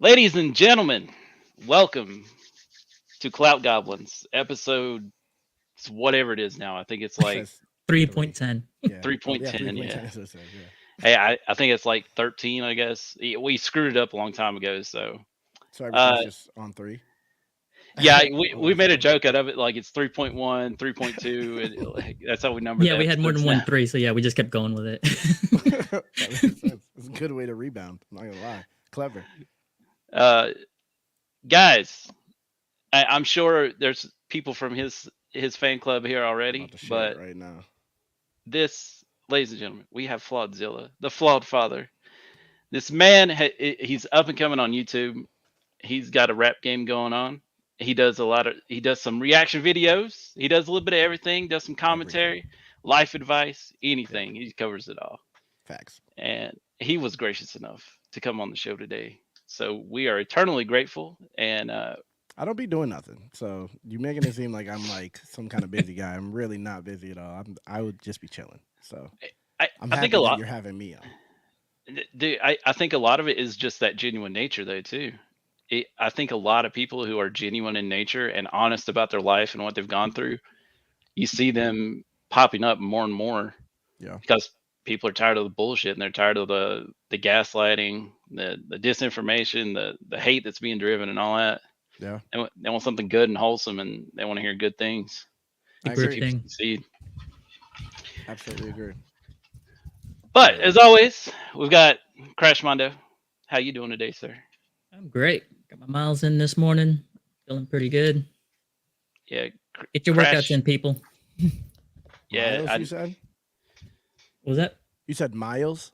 Ladies and gentlemen, welcome to Clout Goblins, episode whatever it is now. I think it's It like says 3.10. three. Yeah. Oh yeah, 3.10. 3.10 Yeah. is what it says. Yeah. Hey, I think it's like 13, I guess. We screwed it up a long time ago. So, So uh, everything's just on three. yeah, Oh, we that's made a cool. joke out of it. Like it's 3.1, 3.2. And like, that's how we number Yeah, the we had more episodes than now. one three, so yeah, we just kept going with it. That makes sense. It's a good way to rebound. I'm not gonna lie. Clever. Uh, guys, I'm sure there's people from his fan club here I'm about already, to share it but right now. this, ladies and gentlemen, we have Flawdzilla, the Flawed Father. This man, he's up and coming on YouTube. He's got a rap game going on. He does some reaction videos. He does a little bit of everything. Does some Everything. commentary, life advice, Yep. anything. He covers it all. Facts. And he was gracious enough to come on the show today. So we are eternally grateful. And I don't be doing nothing. So you making it seem like I'm like some kind of busy guy. I'm really not busy at all. I would just be chilling. So I'm I think a happy that lot. you're having me on. Dude, I think a lot of it is just that genuine nature, though, too. I think a lot of people who are genuine in nature and honest about their life and what they've gone through, you see them popping up more and more Yeah. because people are tired of the bullshit and they're tired of the gaslighting, the disinformation, the hate that's being driven and all that. Yeah. They want something good and wholesome, and they want to hear good things, A I see good agree. people thing. succeed. Absolutely agree. But So as always, we've got Crash Mondo. How you doing today, sir? I'm great. Got my miles in this morning. Feeling pretty good. Yeah, Get your workouts Crash. in, people. Yeah, Miles, you said? What was that? You said Miles?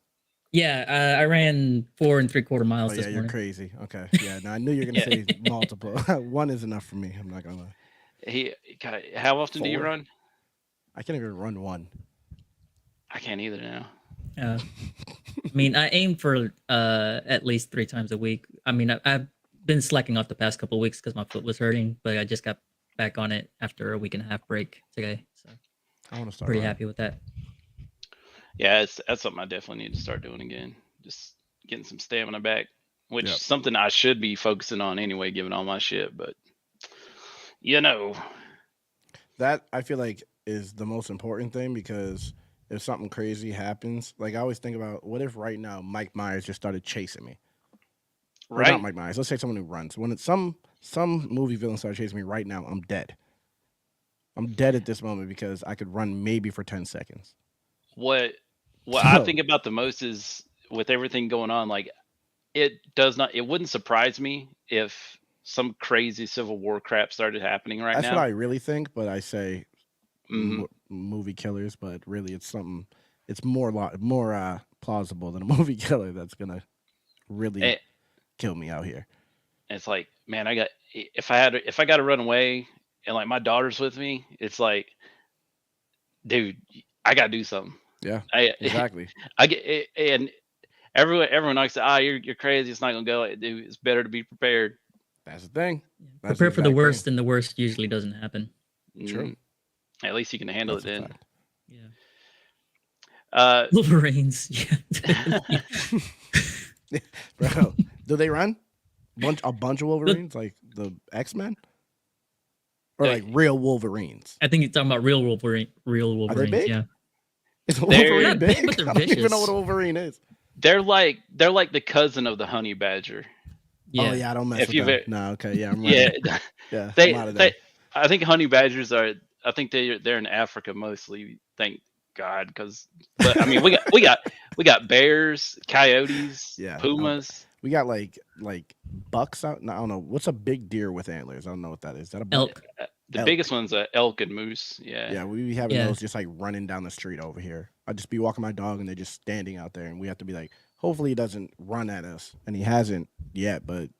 Yeah, I ran 4 and 3/4 miles Oh yeah, this you're morning. crazy. Okay. Yeah, now I knew you were gonna yeah. say multiple. One is enough for me. I'm not gonna lie. He. How often do you Four? run? I can't even run one. I can't either now. I mean, I aim for at least 3 times a week. I mean, I've been slacking off the past couple of weeks because my foot was hurting, but I just got back on it after a week and a half break today. So I want to I'm start pretty running. happy with that. Yeah, that's something I definitely need to start doing again. Just getting some stamina back, which Yep. something I should be focusing on anyway, given all my shit. But you know, That I feel like is the most important thing because if something crazy happens, like I always think about what if right now Mike Myers just started chasing me, or not right? Mike Myers. Let's say someone who runs. When it's some movie villain started chasing me right now, I'm dead. I'm dead at this moment because I could run maybe for 10 seconds. What what I So think about the most is with everything going on, like it does not. It wouldn't surprise me if some crazy Civil War crap started happening right that's what I now. really think. But I say Hmm. movie killers, but really it's something. It's more plausible than a movie killer that's gonna really It, kill me out here. it's like, man, if I got to run away and like my daughter's with me, it's like, dude, I got to do something. Yeah, I exactly. I get and everyone likes to you're crazy. It's not gonna go. Dude, it's better to be prepared. That's the thing. Yeah. That's the Prepare for the exact thing. worst, and the worst usually doesn't happen. True. Mm, at least you can handle it That's a then. fact. Yeah. Uh, Wolverines. Yeah. Bro, do they run? A bunch of Look, Wolverines, like the X-Men? Or uh, like real Wolverines? I think you're talking about real Wolverine. Real Are they Wolverines. big? Yeah. Is a They're they're Wolverine not big, but big? they're I don't even know what a vicious. Wolverine is. they're like the cousin of the honey badger. Oh Yeah. yeah, I don't mess If with you've them. No, okay, yeah, I'm yeah, running. Yeah, I'm out of they there. I think honey badgers are. I think they're in Africa mostly. Thank God, because but I mean we got bears, coyotes, Yeah, pumas. we got like bucks out. No, I don't know what's a big deer with antlers. I don't know what that is. Is that a buck? Elk. The biggest Elk. one's elk and moose. Yeah. Yeah, we be having Yeah. those just like running down the street over here. I'd just be walking my dog and they're just standing out there, and we have to be like, hopefully he doesn't run at us, and he hasn't yet. But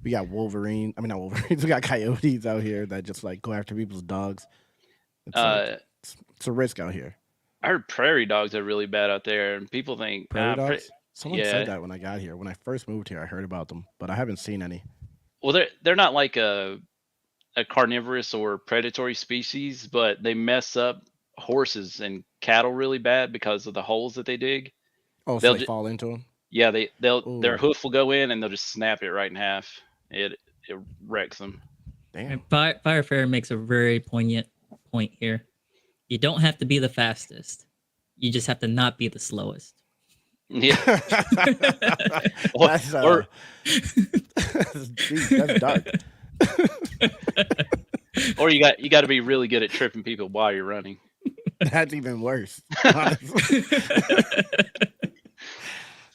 we got Wolverine. I mean, not Wolverines. We got coyotes out here that just like go after people's dogs. It's like Uh, it's a risk out here. I heard prairie dogs are really bad out there, and people think, Prairie dogs. Someone said yeah. that when I got here. When I first moved here, I heard about them, but I haven't seen any. Well, they're not like a carnivorous or predatory species, but they mess up horses and cattle really bad because of the holes that they dig. Oh, so They'll they just fall into them. Yeah, their Ooh, hoof will go in and they'll just snap it right in half. It wrecks them. damn. Firefarer makes a very poignant point here. You don't have to be the fastest. You just have to not be the slowest. Yeah, or, That's or that's deep. That's dark. or you got to be really good at tripping people while you're running. That's even worse, honestly.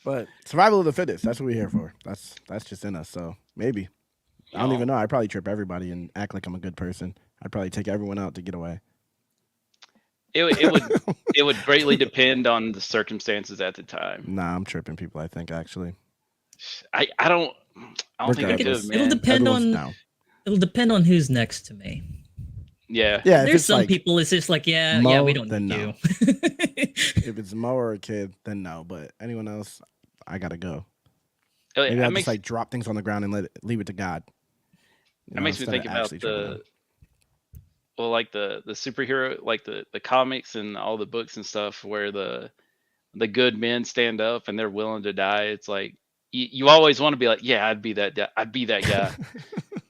But survival of the fittest. That's what we're here for. That's just in us. So maybe. I don't even know. I'd probably trip everybody and act like I'm a good person. I'd probably take everyone out to get away. It would greatly depend on the circumstances at the time. Nah, I'm tripping people, I think, actually. I don't think I could, Regardless. man. It'll depend Everyone's on down. it'll depend on who's next to me. Yeah. Yeah, if There's it's some like, people it's just like, yeah, Mo, we don't then need no. you. if it's Mo or a kid, then no. But anyone else, I gotta go. Maybe I'll just like drop things on the ground and leave it to God. That makes me think about the superhero, like the comics and all the books and stuff where the good men stand up and they're willing to die. It's like you always want to be like, yeah, I'd be that guy.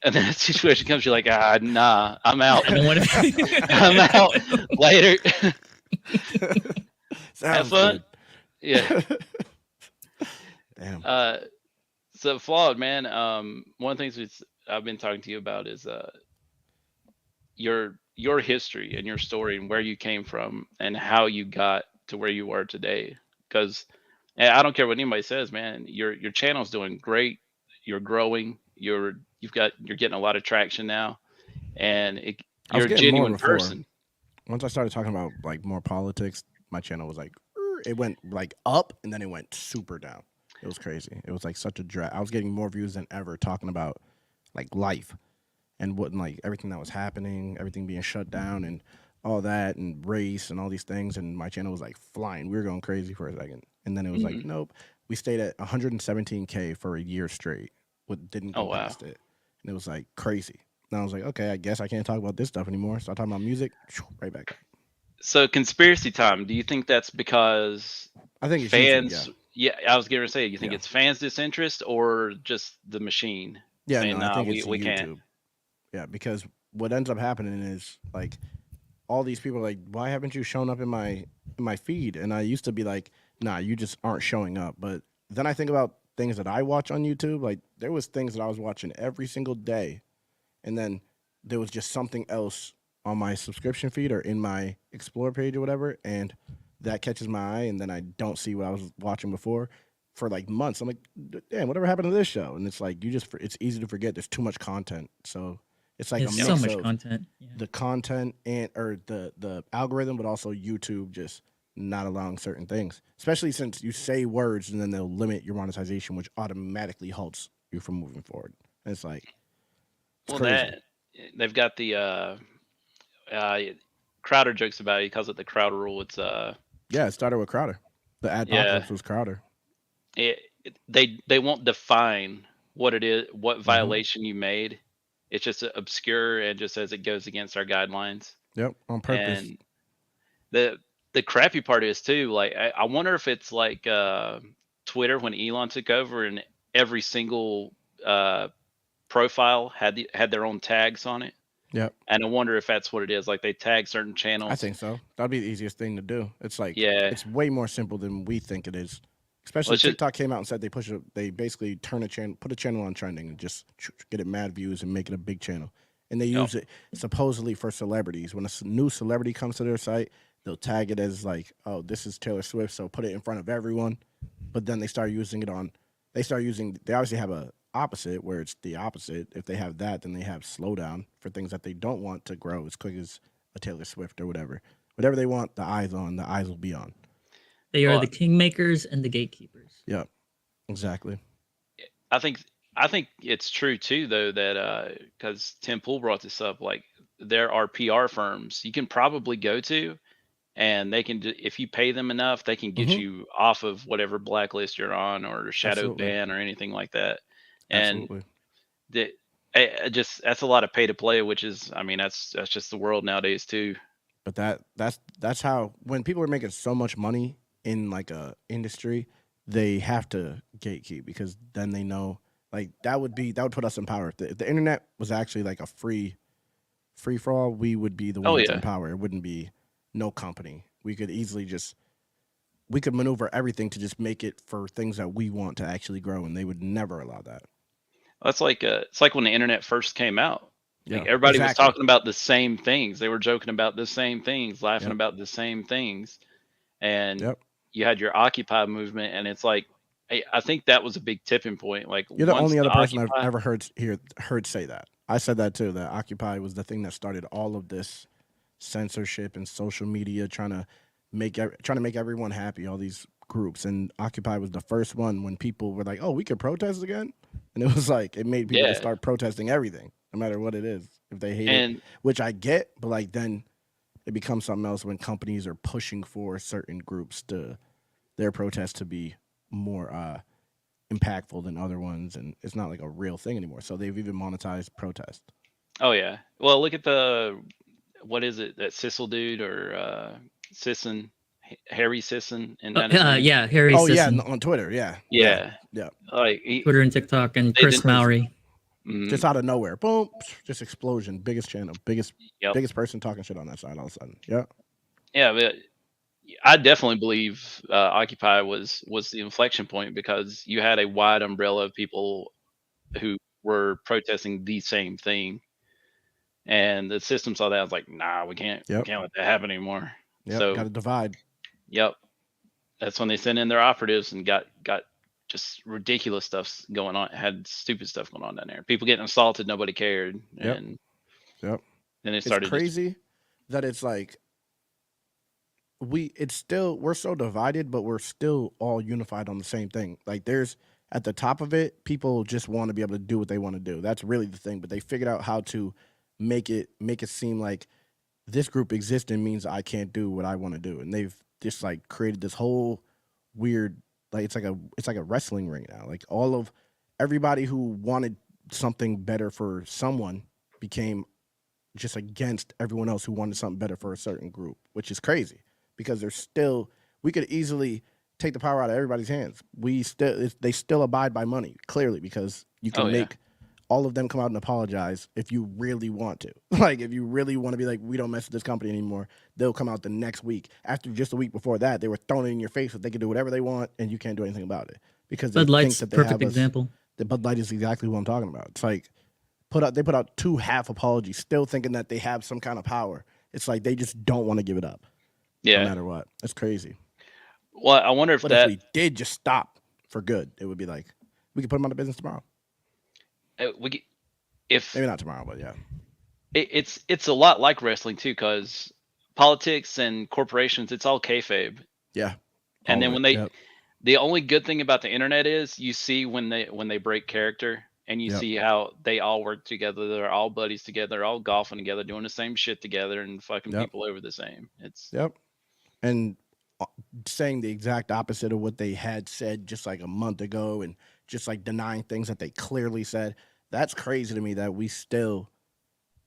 And then a situation comes, you're like, nah, I'm out. I don't want to. I'm out. Later. Have fun. Good. Yeah. Damn. So Flawed, man. One of the things I've been talking to you about is your history and your story and where you came from and how you got to where you are today. Because I don't care what anybody says, man. Your channel's doing great. You're growing. You're getting a lot of traction now, and you're a genuine person. Once I started talking about like more politics, my channel was like, it went like up and then it went super down. It was crazy. It was like such a drag. I was getting more views than ever talking about like life and what, like everything that was happening, everything being shut down and all that, and race and all these things. And my channel was like flying. We were going crazy for a second. And then it was like, nope. We stayed at 117K for a year straight. What didn't go past it. And it was like crazy. And I was like, okay, I guess I can't talk about this stuff anymore. So I talk about music, right back up. So conspiracy time. Do you think that's because I think it's fans? YouTube, yeah, I was going to say, you think it's fans' disinterest or just the machine? Yeah, saying, no, I think it's we YouTube. Can't. Yeah, because what ends up happening is like all these people are like, why haven't you shown up in my feed? And I used to be like, nah, you just aren't showing up. But then I think about things that I watch on YouTube. Like there was things that I was watching every single day, and then there was just something else on my subscription feed or in my explore page or whatever, and that catches my eye, and then I don't see what I was watching before for like months. I'm like, damn, whatever happened to this show? And it's like it's easy to forget. There's too much content, so it's like There's a mix so much of content. Yeah. the content and or the algorithm, but also YouTube just not allowing certain things, especially since you say words and then they'll limit your monetization, which automatically halts you from moving forward. And it's like, it's crazy. They've got the Crowder jokes about it. He calls it the Crowder rule. It's it started with Crowder. The adpocalypse was Crowder. They won't define what it is, what violation you made. It's just obscure and just says it goes against our guidelines. Yep, on purpose. And the crappy part is too, like I wonder if it's like Twitter when Elon took over and every single profile had their own tags on it. Yep. And I wonder if that's what it is. Like they tag certain channels. I think so. That'd be the easiest thing to do. It's like, it's way more simple than we think it is. Especially TikTok came out and said they basically put a channel on trending and just get it mad views and make it a big channel. And they use it supposedly for celebrities. When a new celebrity comes to their site, they'll tag it as like, oh, this is Taylor Swift, so put it in front of everyone. But then they start using it they obviously have a opposite where it's the opposite. If they have that, then they have slowdown for things that they don't want to grow as quick as a Taylor Swift or whatever. Whatever they want the eyes will be on. They are the kingmakers and the gatekeepers. Yeah, exactly. I think it's true too, though, that because Tim Pool brought this up, like there are PR firms you can probably go to, and they can, if you pay them enough, they can get you off of whatever blacklist you're on or shadow ban or anything like that. And that's a lot of pay to play, which is, I mean, that's just the world nowadays too. But that's how, when people are making so much money in like a industry, they have to gatekeep because then they know like that would put us in power. If the internet was actually like a free for all, we would be the Oh ones in yeah, power. It wouldn't be no company. We could easily just we could maneuver everything to just make it for things that we want to actually grow, and they would never allow that. that's like it's like when the internet first came out. Like Yeah, everybody was exactly. talking about the same things. They were joking about the same things, laughing Yep, about the same things, and yep. you had your Occupy movement, and it's like I think that was a big tipping point. Like You're the once only the other person I've Occupy, ever heard say that. I said that too. That Occupy was the thing that started all of this censorship and social media trying to make everyone happy. All these groups and Occupy was the first one when people were like, "Oh, we could protest again," and it was like it made people just yeah, start protesting everything, no matter what it is, if they hate it, and which I get, but like then it becomes something else when companies are pushing for certain groups to their protests to be more impactful than other ones, and it's not like a real thing anymore. So they've even monetized protest. oh yeah. Well, look at the what is it that Sissel dude or Sisson, Harry Sisson, and that his name? Yeah, Harry Oh yeah, Sisson, on Twitter, yeah, yeah, Yeah, yeah. like Twitter and TikTok, and they did. Chris Mowry. Just Mhm. out of nowhere, boom, just explosion, biggest channel, Yep. biggest person talking shit on that side all of a sudden. Yeah, Yeah, but I definitely believe Occupy was the inflection point because you had a wide umbrella of people who were protesting the same thing, and the system saw that. I was like, nah, we yep, can't let that happen anymore. yep. Got So, to divide. yep, that's when they sent in their operatives and got just ridiculous stuff going on. Had stupid stuff going on down there. People getting assaulted, nobody cared, Yep, and yep. then it It's started just crazy that it's like we're so divided, but we're still all unified on the same thing. Like there's at the top of it, people just want to be able to do what they want to do. That's really the thing. But they figured out how to make it seem like this group existing means I can't do what I want to do. And they've just like created this whole weird like it's like a wrestling ring now. Like all of everybody who wanted something better for someone became just against everyone else who wanted something better for a certain group, which is crazy because there's still we could easily take the power out of everybody's hands. They still abide by money clearly because you oh can yeah, make all of them come out and apologize if you really want to. Like if you really want to be like we don't mess with this company anymore, they'll come out the next week. After just a week before that, they were throwing it in your face that they can do whatever they want and you can't do anything about it because they Bud think Light's that they perfect have us. example. The Bud Light is exactly what I'm talking about. It's like they put out two half apologies, still thinking that they have some kind of power. It's like they just don't want to give it up, no yeah. matter what. It's crazy. Well, I wonder if But if that we did just stop for good, it would be like we could put them out of business tomorrow. if Maybe not tomorrow, but yeah, it's a lot like wrestling too, because politics and corporations, it's all kayfabe. yeah, And all of then it. when they, Yep, the only good thing about the internet is you see when they break character, and you yep, see how they all work together. They're all buddies together, they're all golfing together, doing the same shit together, and fucking yep, people over the same. It's yep. And saying the exact opposite of what they had said just like a month ago, and just like denying things that they clearly said. That's crazy to me that we still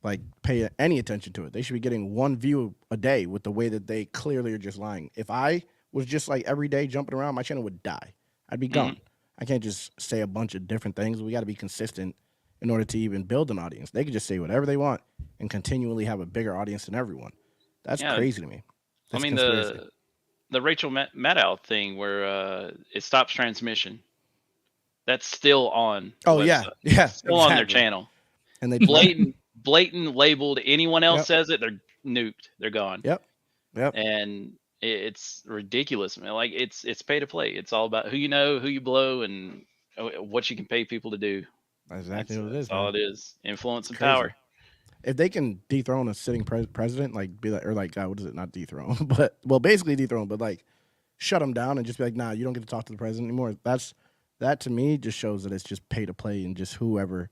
like pay any attention to it. They should be getting one view a day with the way that they clearly are just lying. If I was just like every day jumping around, my channel would die. I'd be mhm. gone. I can't just say a bunch of different things. We got to be consistent in order to even build an audience. They could just say whatever they want and continually have a bigger audience than everyone. That's Yeah, crazy to me. I That's a mean conspiracy. the Rachel Maddow thing where it stops transmission. That's still on the Oh yeah, website, yeah, still on their exactly. channel. And they put Blatant labeled. Anyone else yep, says it, they're nuked. They're gone. yep, yep. And it's ridiculous, man. Like it's pay to play. It's all about who you know, who you blow, and what you can pay people to do. That's exactly what it is, That's all man. it is. It's Influence and power. crazy. If they can dethrone a sitting president, like be like, or like, what is it? Not dethrone, but well, basically dethrone, but like shut them down and just be like, nah, you don't get to talk to the president anymore. That to me just shows that it's just pay to play and just whoever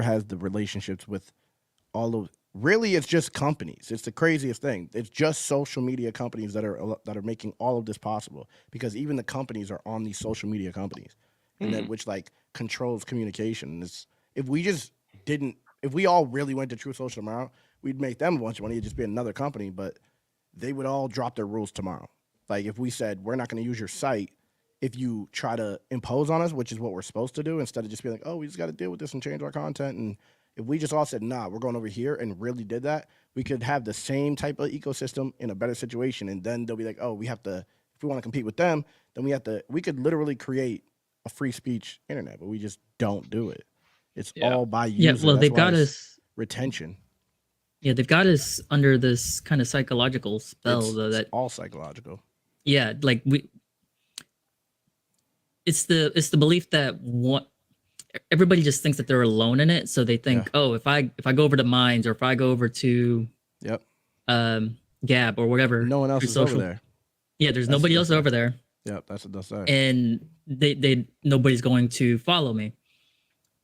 has the relationships with all of. Really, it's just companies. It's the craziest thing. It's just social media companies that are making all of this possible because even the companies are on these social media companies, and that Hmm. which like controls communication. It's if we just didn't if we all really went to True Social tomorrow, we'd make them a bunch of money. It'd just be another company, but they would all drop their rules tomorrow. Like if we said we're not going to use your site if you try to impose on us, which is what we're supposed to do, instead of just being like, oh, we just got to deal with this and change our content. And if we just all said, nah, we're going over here and really did that, we could have the same type of ecosystem in a better situation. And then they'll be like, oh, we have to, if we want to compete with them, then we could literally create a free speech internet, but we just don't do it. It's all by user. Yeah, well, That's they've why got it's us. retention. Yeah, they've got us under this kind of psychological spell, though. That all psychological. Yeah, like it's the belief that everybody just thinks that they're alone in it, so they think, oh, if I go over to Minds or if I go over to Gab or whatever, no one else is over there. Yeah, there's nobody else over there. Yep, that's what they'll say. And they nobody's going to follow me.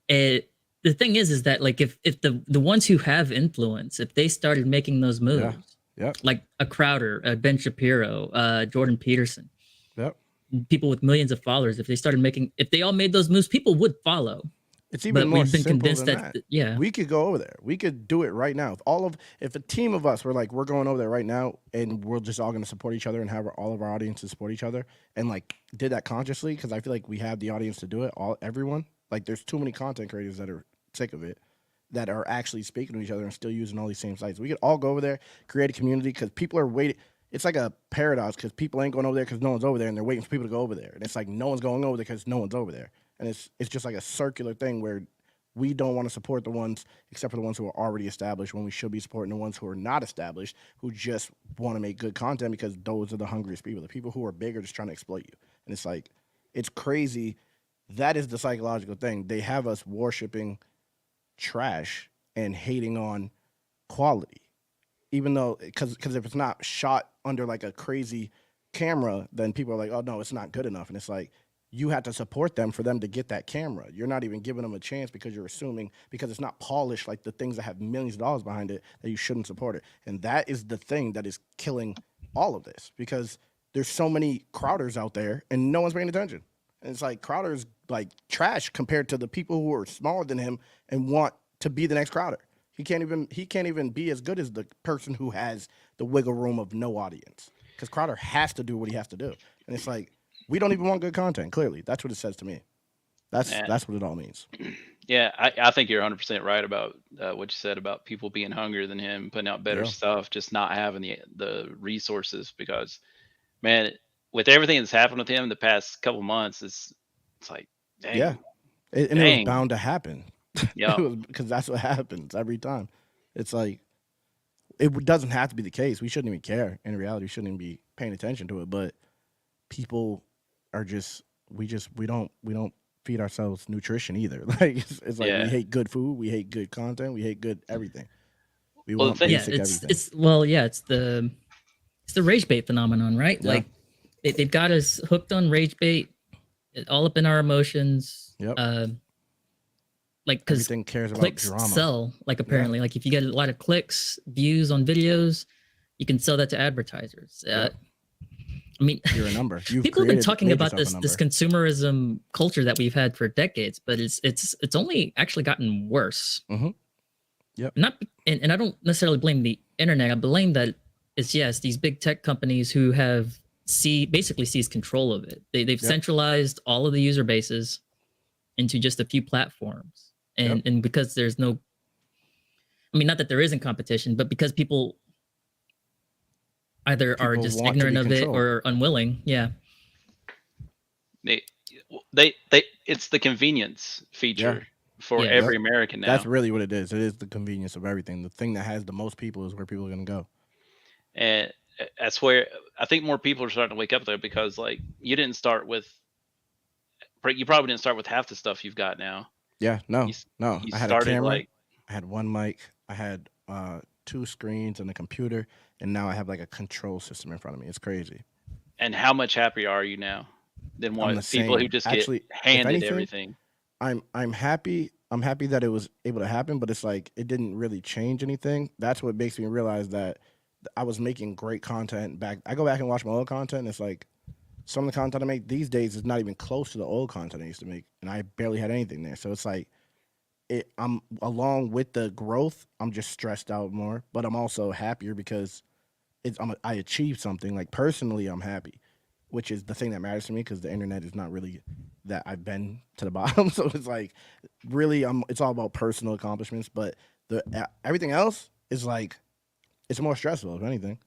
The thing is that like if the ones who have influence, if they started making those moves, like a Crowder, a Ben Shapiro, Jordan Peterson, people with millions of followers, if they all made those moves, people would follow. It's even more simple than that. We could go over there. We could do it right now. If a team of us were like, we're going over there right now, and we're just all going to support each other and have all of our audiences support each other, and like did that consciously, because I feel like we have the audience to do it. Everyone, like, there's too many content creators that are sick of it, that are actually speaking to each other and still using all these same sites. We could all go over there, create a community, because people are waiting. It's like a paradox, because people ain't going over there because no one's over there, and they're waiting for people to go over there. And it's like no one's going over there because no one's over there. And it's just like a circular thing where we don't want to support the ones, except for the ones who are already established, when we should be supporting the ones who are not established, who just want to make good content, because those are the hungriest people. The people who are big are just trying to exploit you. And it's like, it's crazy. That is the psychological thing. They have us worshiping trash and hating on quality, even though, because if it's not shot under like a crazy camera, then people are like, oh no, it's not good enough. And it's like, you have to support them for them to get that camera. You're not even giving them a chance because you're assuming, because it's not polished like the things that have millions of dollars behind it, that you shouldn't support it. And that is the thing that is killing all of this, because there's so many Crowders out there and no one's paying attention. And it's like Crowder's like trash compared to the people who are smaller than him and want to be the next Crowder. He can't even be as good as the person who has the wiggle room of no audience, because Crowder has to do what he has to do. And it's like, we don't even want good content. Clearly, that's what it says to me. That's what it all means. Yeah, I think you're 100% right about what you said about people being hungrier than him, putting out better stuff, just not having the resources. Because, man, with everything that's happened with him the past couple months, it's like, dang. Yeah, it was bound to happen. Yeah, because that's what happens every time. It's like, it doesn't have to be the case. We shouldn't even care. In reality, we shouldn't even be paying attention to it. But people are we don't feed ourselves nutrition either. Like it's like we hate good food, we hate good content, we hate good everything. We want basic everything. It's the rage bait phenomenon, right? Yeah. Like they've got us hooked on rage bait, all up in our emotions. Yep. Like, because everything cares about clicks drama. Sell. Like, apparently, like if you get a lot of clicks, views on videos, you can sell that to advertisers. I mean, you're a number. People have been talking about this consumerism culture that we've had for decades, but it's only actually gotten worse. Mm-hmm. Yep. And I don't necessarily blame the internet. I blame that it's these big tech companies who have basically seized control of it. They've centralized all of the user bases into just a few platforms, and because there's no, I mean, not that there isn't competition, but because people either are just ignorant of it or unwilling. Yeah. They it's the convenience feature for every American now. That's really what it is. It is the convenience of everything. The thing that has the most people is where people are going to go. And that's where I think more people are starting to wake up there, because like you probably didn't start with half the stuff you've got now. Yeah, no. I had a camera, I had one mic, I had 2 screens and a computer, and now I have like a control system in front of me. It's crazy. And how much happier are you now than people who just get handed everything? I'm happy. I'm happy that it was able to happen, but it's like it didn't really change anything. That's what makes me realize that I was making great content back. I go back and watch my old content, and it's like some of the content I make these days is not even close to the old content I used to make, and I barely had anything there. So it's like I'm along with the growth, I'm just stressed out more, but I'm also happier because I achieved something. Like personally, I'm happy. which is the thing that matters to me because the internet is not really that I've been to the bottom. So it's like really, it's all about personal accomplishments. But everything else is like it's more stressful if anything.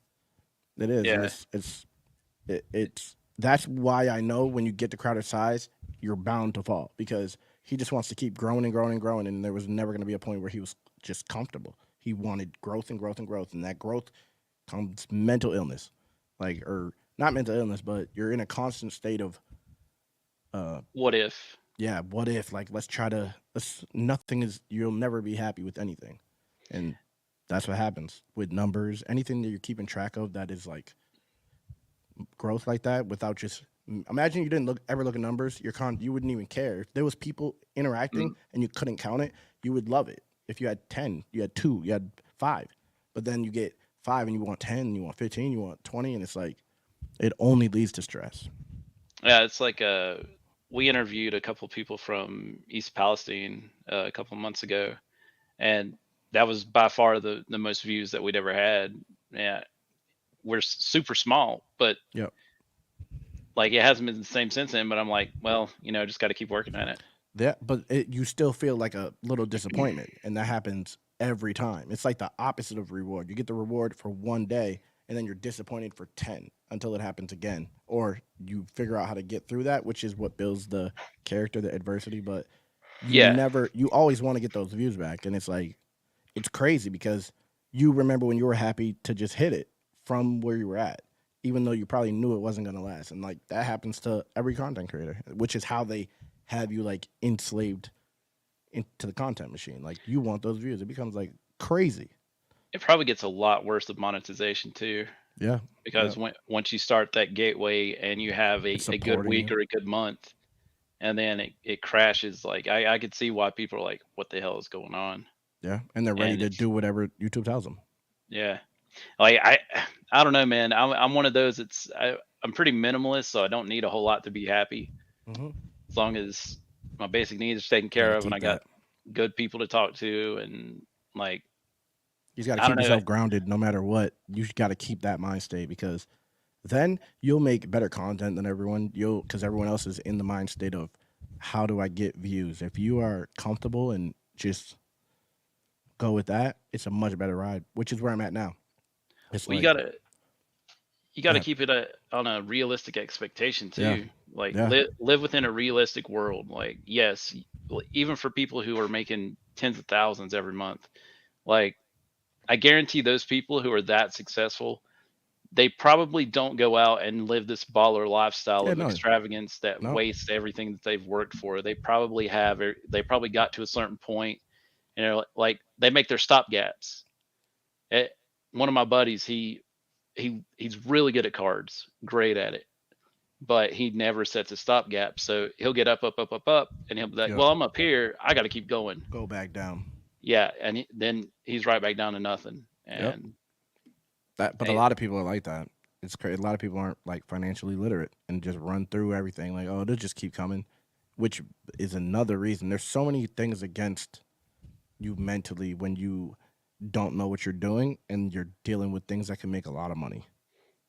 It is, and Yeah. it's that's why I know when you get to Crowder's size, you're bound to fall because he just wants to keep growing and growing and growing, and there was never going to be a point where he was just comfortable. He wanted growth and growth and growth, and that growth comes mental illness, like or not mental illness, but you're in a constant state of What if? yeah, what if like let's try to let's nothing is you'll never be happy with anything, and that's what happens with numbers. Anything that you're keeping track of that is like growth like that without just imagine you didn't ever look at numbers you wouldn't even care if there was people interacting Mm. and you couldn't count it. You would love it if you had 10, you had 2, you had 5, but then you get 5 and you want 10, you want 15, you want 20, and it's like it only leads to stress. Yeah, it's like we interviewed a couple people from East Palestine a couple months ago, and that was by far the most views that we'd ever had. Yeah, we're super small, but Yep. like it hasn't been the same since then. But I'm like, well, just got to keep working on it. But you still feel like a little disappointment, and that happens every time. It's like the opposite of reward. You get the reward for one day, and then you're disappointed for 10 until it happens again, or you figure out how to get through that, which is what builds the character, the adversity. But Yeah, you always want to get those views back, and it's like it's crazy because you remember when you were happy to just hit it from where you were at, even though you probably knew it wasn't gonna last. And like that happens to every content creator, which is how they have you like enslaved into the content machine. Like you want those views. It becomes like crazy. it probably gets a lot worse with monetization too, Yeah. Yeah. because once you start that gateway and you have It's a good supporting week you. or a good month, and then it crashes, like I could see why people are like, what the hell is going on? Yeah. And they're ready And to it's do whatever YouTube tells them. yeah, like I don't know, man. I'm one of those. I'm pretty minimalist, so I don't need a whole lot to be happy. Mm-hmm. As long as my basic needs are taken You got care to of and I keep got that. good people to talk to, and like You got to I keep don't know. yourself grounded no matter what. You got to keep that mind state because then you'll make better content than everyone. Because everyone else is in the mind state of how do I get views. If you are comfortable and just go with that, it's a much better ride, which is where I'm at now. It's Well, like, you go gotta ahead. keep it on a realistic expectation Yeah, too. Like yeah, live within a realistic world. Like yes, even for people who are making tens of thousands every month, like I guarantee those people who are that successful, they probably don't go out and live this baller lifestyle yeah. of No, extravagance that no, wastes everything that they've worked for. They probably have, they probably got to a certain point, and like they make their stopgaps. Eh, One of my buddies, he's really good at cards, great at it, but he never sets a stopgap. So he'll get up, up, up, up, up, and he'll be like, yeah. "Well, I'm up here. I got to keep going." Go back down. Yeah, and then he's right back down to nothing. Yep. And But a hey, lot of people are like that. It's crazy. A lot of people aren't like financially literate and just run through everything. Like, oh, they'll just keep coming, which is another reason. There's so many things against you mentally when you don't know what you're doing and you're dealing with things that can make a lot of money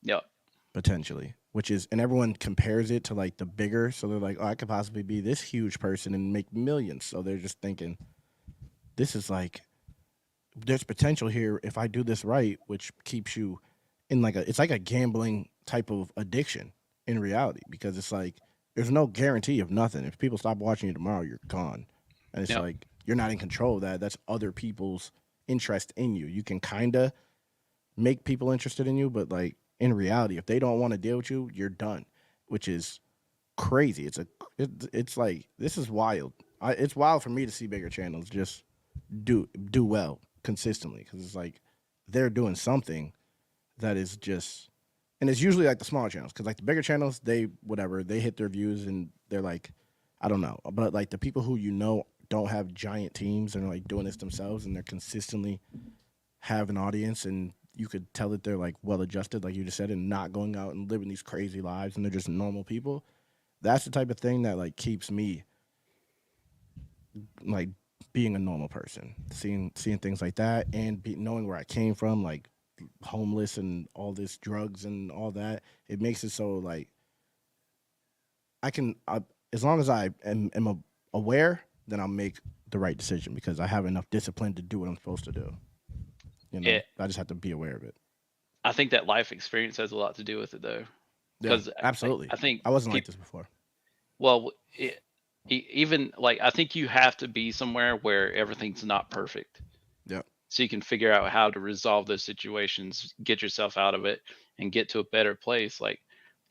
yeah, potentially. Which is, and everyone compares it to like the bigger. So they're like, oh, I could possibly be this huge person and make millions. So they're just thinking, this is like there's potential here if I do this right, which keeps you in like it's like a gambling type of addiction in reality because it's like there's no guarantee of nothing. If people stop watching you tomorrow, you're gone, and it's yeah, like you're not in control of that. That's other people's interest in you. You can kind of make people interested in you, but like in reality, if they don't want to deal with you, you're done, which is crazy. It's like this is wild. It's wild for me to see bigger channels just do well consistently because it's like they're doing something that is just and it's usually like the smaller channels because like the bigger channels they whatever they hit their views and they're like I don't know but like the people who don't have giant teams and are like doing this themselves and they're consistently have an audience and you could tell that they're like well adjusted like you just said and not going out and living these crazy lives and they're just normal people. That's the type of thing that like keeps me like being a normal person, seeing things like that, and knowing where I came from, like homeless and all this drugs and all that. It makes it so like I can as long as I am aware, then I'll make the right decision because I have enough discipline to do what I'm supposed to do. it, I just have to be aware of it. I think that life experience has a lot to do with it though, Yeah, because absolutely. I think I wasn't like people, this before. well, even like I think you have to be somewhere where everything's not perfect, Yeah, so you can figure out how to resolve those situations, get yourself out of it, and get to a better place. Like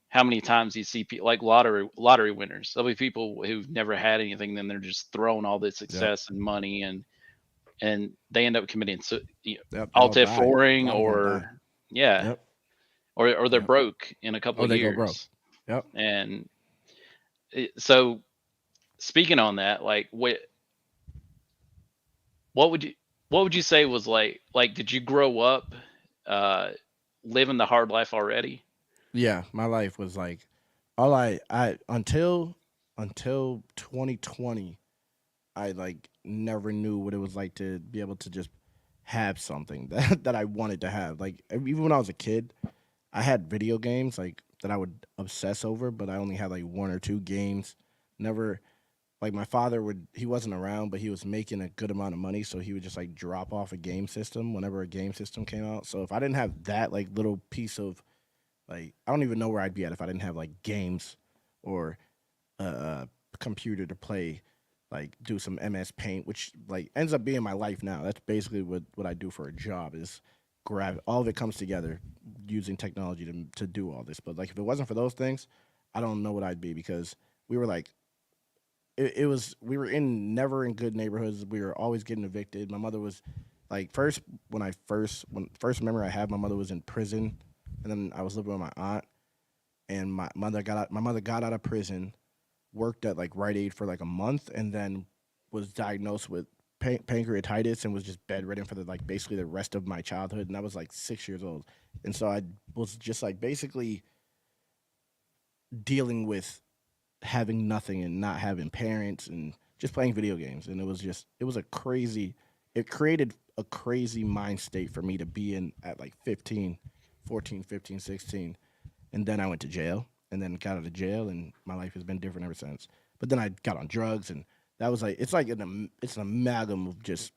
how many times you see people like lottery winners? There'll be people who've never had anything, then they're just throwing all this yep, success and money, and they end up committing yep. They all alt die. A F4ing lot of them die. or yeah, Yep, or they're yep. broke in a couple Oh, of they go broke. years. Yep. And so speaking on that, like what would you what would you say was like did you grow up uh living the hard life already? Yeah, my life was like all I until 2020, I like never knew what it was like to be able to just have something that I wanted to have. Like even when I was a kid, I had video games like that I would obsess over, but I only had like one or two games. Never like my father would he wasn't around, but he was making a good amount of money, so he would just like drop off a game system whenever a game system came out. So if I didn't have that like little piece of like I don't even know where I'd be at if I didn't have like games or a computer to play, like do some MS Paint, which like ends up being my life now. That's basically what I do for a job is grab all of it comes together using technology to do all this. But like if it wasn't for those things, I don't know what I'd be because we were like it was we were in never in good neighborhoods. We were always getting evicted. My mother was like when first memory I have, my mother was in prison, and then I was living with my aunt, and my mother got out of prison, worked at like Rite Aid for like a month, and then was diagnosed with pancreatitis and was just bedridden for the like basically the rest of my childhood, and I was like 6 years old, and so I was just like basically dealing with having nothing and not having parents and just playing video games, and it was a crazy it created a crazy mind state for me to be in at like 15, 14, 15, 16. And then I went to jail and then got out of jail and my life has been different ever since. But then I got on drugs and that was like it's an amalgam of just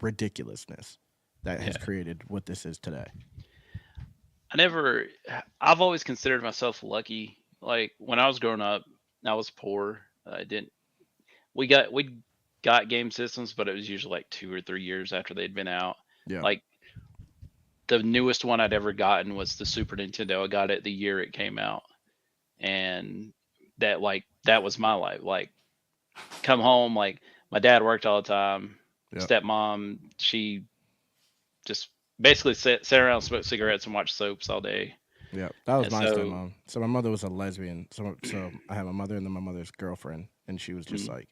ridiculousness that has Yeah. created what this is today. I never I've always considered myself lucky. Like when I was growing up, I was poor. I didn't we got game systems, but it was usually like 2 or 3 years after they'd been out. Yeah. Like the newest one I'd ever gotten was the Super Nintendo. I got it the year it came out, and that was my life. Like come home, like my dad worked all the time. Yeah. Stepmom, she just basically sat around, smoked cigarettes, and watched soaps all day. Yeah. That was And my so, stepmom. So my mother was a lesbian. So I had my mother and then my mother's girlfriend and she was just mm, like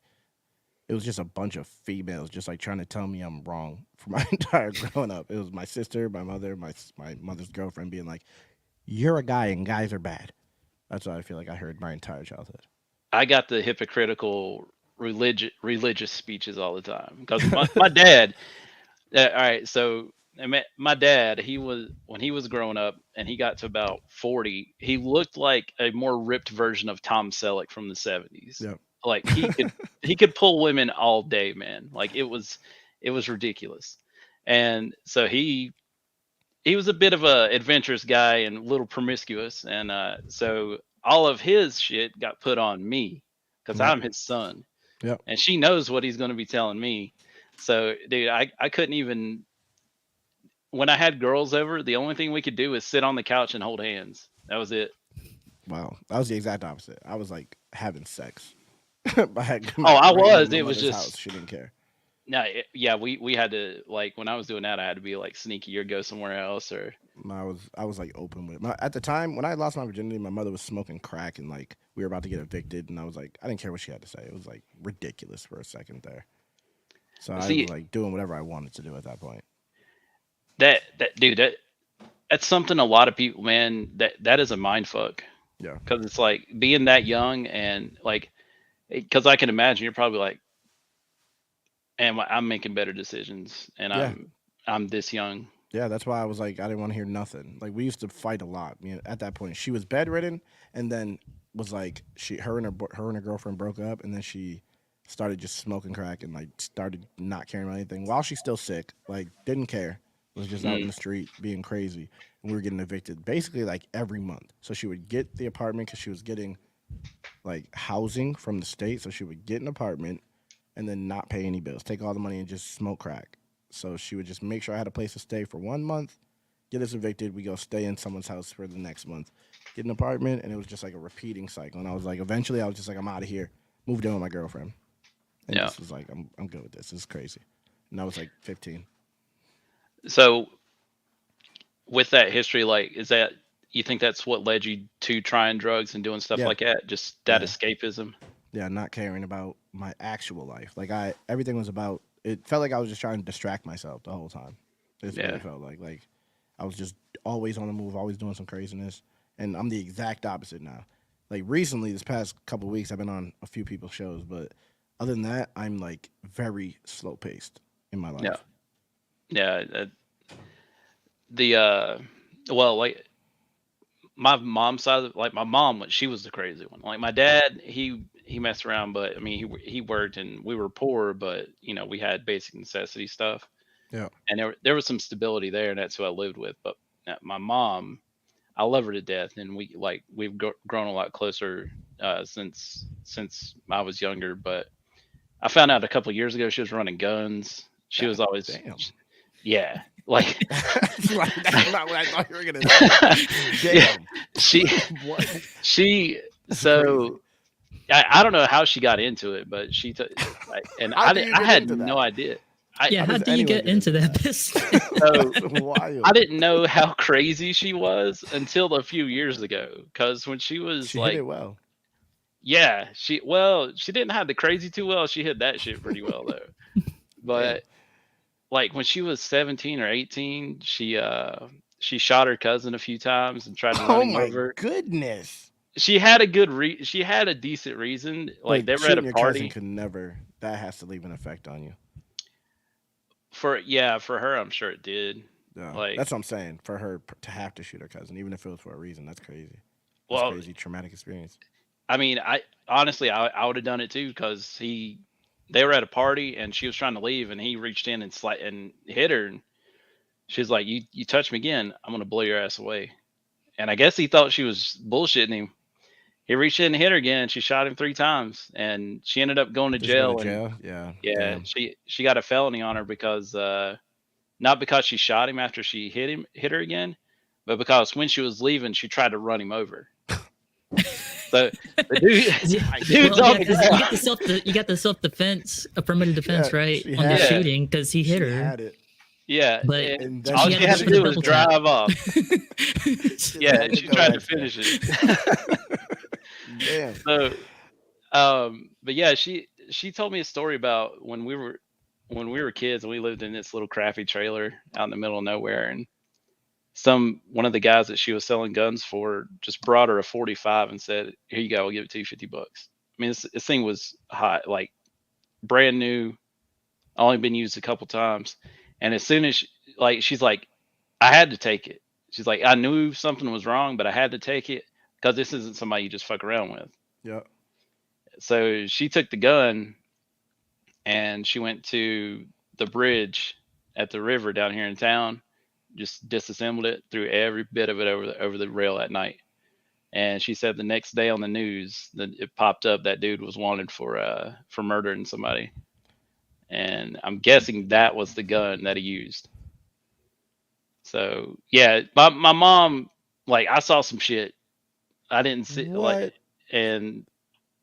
it was just a bunch of females just like trying to tell me I'm wrong for my entire growing up. It was my sister, my mother, my mother's girlfriend being like, "You're a guy and guys are bad." That's what I feel like I heard my entire childhood. I got the hypocritical religious speeches all the time because my dad. All right, so my dad, he was when he was growing up and he got to about 40, he looked like a more ripped version of Tom Selleck from the 70s. Yep. Like he could pull women all day, man. Like it was ridiculous. And so he was a bit of a adventurous guy and a little promiscuous, and so all of his shit got put on me because Yep. I'm his son, Yep. and she knows what he's going to be telling me. So, dude, I couldn't even when I had girls over, the only thing we could do is sit on the couch and hold hands. That was it. Wow. That was the exact opposite. I was like having sex. Oh, I Right in was. my It was mother's house. just She didn't care. no, yeah. We had to like when I was doing that, I had to be like sneaky or go somewhere else or I was like open with it. At the time when I lost my virginity, my mother was smoking crack and like we were about to get evicted, and I was like, I didn't care what she had to say. It was like ridiculous for a second there. So I was see like doing whatever I wanted to do at that point. that dude that's something a lot of people, man. That is a mind fuck Yeah. because it's like being that young and like because I can imagine you're probably like, man, I'm making better decisions and Yeah. I'm this young. Yeah, that's why I was like, I didn't want to hear nothing. Like we used to fight a lot. At that point, she was bedridden, and then was like, her and her girlfriend broke up, and then she started just smoking crack and like started not caring about anything while she's still sick. Like didn't care, was just out in Mm, the street being crazy, and we were getting evicted basically like every month. So she would get the apartment because she was getting like housing from the state, so she would get an apartment and then not pay any bills, take all the money and just smoke crack. So she would just make sure I had a place to stay for 1 month, get us evicted, we go stay in someone's house for the next month, get an apartment, and it was just like a repeating cycle. And I was like, eventually, I was just like, I'm out of here. Moved in with my girlfriend, and yeah. just was like, I'm good with this. This is crazy. And I was like 15. So with that history, like, is that you think that's what led you to trying drugs and doing stuff Yeah, like that? Just that yeah, escapism? yeah. Not caring about my actual life. Like everything was about. It felt like I was just trying to distract myself the whole time. It's what Yeah. it felt like. Like I was just always on the move, always doing some craziness. And I'm the exact opposite now. Like recently, this past couple weeks, I've been on a few people's shows, but other than that, I'm like very slow paced in my Yeah. life. Yeah. The well, like my mom's side, like my mom, she was the crazy one. Like my dad, he messed around, but I mean, he worked and we were poor, but we had basic necessity stuff, Yeah. and there was some stability there, and that's who I lived with. But my mom, I love her to death, and we've grown a lot closer since I was younger. But I found out a couple of years ago she was running guns. She was God always, damn. yeah, like Like, that's not what I thought you were gonna say. yeah, Damn. she What? she That's crazy. so I don't know how she got into it, but and How do you I get had into no that? idea. I Yeah, How how does do you anyone get get into into that that? business? so That's I wild. didn't know how crazy she was until a few years ago. Because when she was She hit it like, well. yeah, she didn't have the crazy too well. She hit that shit pretty well though. Damn. But like when she was 17 or 18, she shot her cousin a few times and tried to run Oh him my over. goodness. She had a she had a decent reason. Like they But were at a shooting your cousin party could never. That has to leave an effect on you. for her, I'm sure it did. Yeah, Like, that's what I'm saying. For her to have to shoot her cousin, even if it was for a reason, that's crazy. That's well, crazy. Traumatic experience. I mean, I honestly I would have done it too because they were at a party and she was trying to leave and he reached in and and hit her and she's like, you touch me again, I'm gonna blow your ass away. And I guess he thought she was bullshitting him. He reached in and hit her again and she shot him 3 times and she ended up going to Just go to jail and jail. Yeah. yeah, Damn. she got a felony on her because not because she shot him after she hit her again, but because when she was leaving she tried to run him over. So the dude, Yeah, the dude's well, on yeah, the because you ground. get the self defense, affirmative defense, Yeah. right, She on the had Yeah, it. shooting because he hit She her, had it, yeah, but and and then all she she had she to tried go had to to for the do was double finish it. tap. drive off. She Yeah, had to she go tried to extra. finish it. Damn. So, but yeah, she told me a story about when we were kids and we lived in this little crappy trailer out in the middle of nowhere, and one of the guys that she was selling guns for just brought her a 45 and said, "Here you go, I'll give it to you, $50." I mean, this thing was hot, like brand new, only been used a couple times, and as soon as she's like, I had to take it. She's like, I knew something was wrong, but I had to take it because this isn't somebody you just fuck around with. Yep. So she took the gun and she went to the bridge at the river down here in town, just disassembled it, threw every bit of it over the rail at night. And she said the next day on the news that it popped up that dude was wanted for murdering somebody. And I'm guessing that was the gun that he used. So yeah, my mom, like I saw some shit I didn't see, like, What? and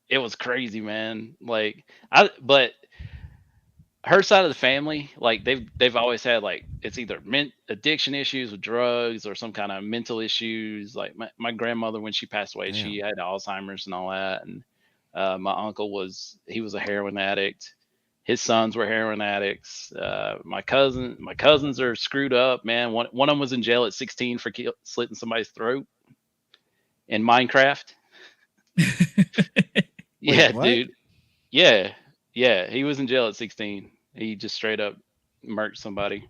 it was crazy, man. Like but her side of the family, like they've always had like it's either addiction issues with drugs or some kind of mental issues. Like my grandmother, when she passed away, she Damn. had Alzheimer's and all that, and my uncle he was a heroin addict. His sons were heroin addicts. My cousins are screwed up, man. One of them was in jail at 16 for slitting somebody's throat in Minecraft. Wait, Yeah, what? dude. Yeah, yeah. He was in jail at 16. He just straight up murked somebody.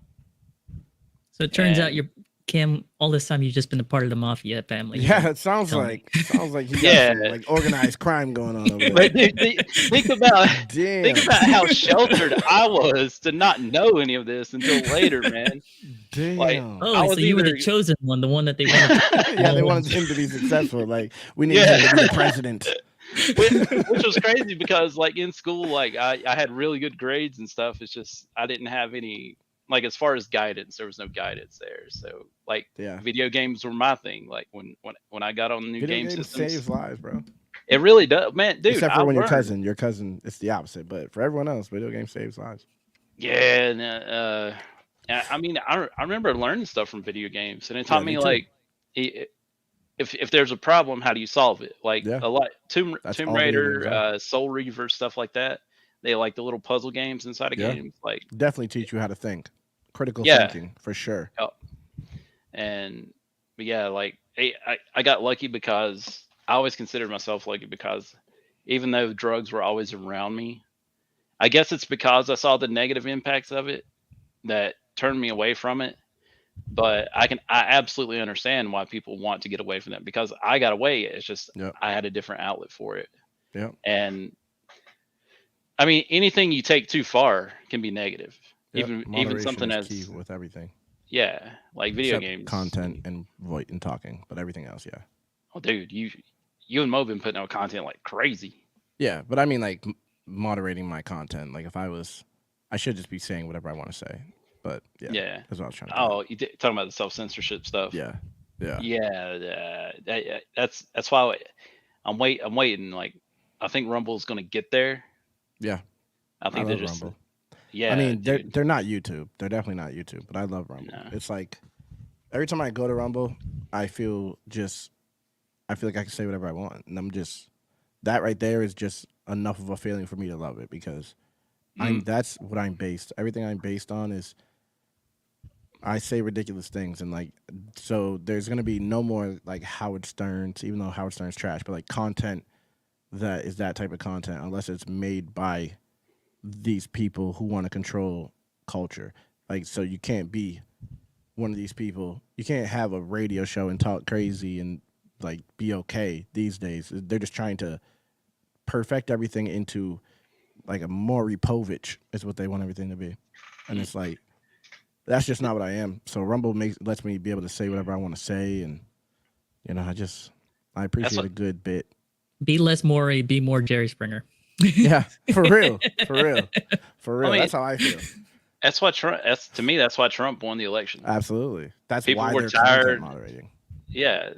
So it turns out And- you're Cam. All this time, you've just been a part of the mafia family. Yeah, it sounds Tony. like you got Yeah. some like organized crime going on over there. But dude, think about Damn. how sheltered I was to not know any of this until later, man. Damn. Like, Oh, I so was you were the either- chosen one, the one that they wanted. To Yeah, they wanted him to be successful. Like, we need him to be the president. which was crazy because like in school, like I had really good grades and stuff. It's just I didn't have any, like, as far as guidance, there was no guidance there. So like Yeah. video games were my thing. Like when I got on the new Video game games systems, saves lives, bro. it really does, man, dude. Except for I when learned. your cousin, it's the opposite. But for everyone else, video games saves lives. Yeah, and, I mean, I remember learning stuff from video games, and it taught me me too. like, if there's a problem, how do you solve it? Like Yeah. a lot, Tomb That's all video Raider, games are. Soul Reaver, stuff like that. They like the little puzzle games inside of Yeah. games, like, Definitely teach you how to think. Critical Yeah. thinking, for sure. and but yeah, like I got lucky because I always considered myself lucky because even though drugs were always around me, I guess it's because I saw the negative impacts of it that turned me away from it. But I absolutely understand why people want to get away from that because I got away. It's just Yep. I had a different outlet for it. Yep. And I mean, anything you take too far can be negative. Yep. Even Moderation something is as key with everything. yeah, like video Except games, content and voice and talking, but everything else, yeah. Oh, dude, you and Mo been putting out content like crazy. Yeah, but I mean, like moderating my content. Like if I should just be saying whatever I want to say. But yeah, Yeah. that's what I was trying to. Oh, you talking about the self censorship stuff? Yeah, yeah. Yeah. That's why I'm waiting. Like I think Rumble's gonna get there. Yeah. I think they're love just Rumble. yeah. I mean, dude. they're not YouTube. They're definitely not YouTube. But I love Rumble. No. It's like every time I go to Rumble, I feel like I can say whatever I want, and that right there is just enough of a feeling for me to love it because that's what I'm based. Everything I'm based on is I say ridiculous things, and like so there's gonna be no more like Howard Stern's, even though Howard Stern's trash, but like content that is that type of content unless it's made by these people who want to control culture. Like so you can't be one of these people. You can't have a radio show and talk crazy and like be okay these days. They're just trying to perfect everything into like a Maury Povich is what they want everything to be. And it's like that's just not what I am. So Rumble lets me be able to say whatever I want to say, and you know, I appreciate a good bit. Be less Maury, be more Jerry Springer. Yeah, for real. I mean, that's how I feel. That's why Trump. That's why Trump won the election. Absolutely. That's People why were they're tired. content moderating. Yeah,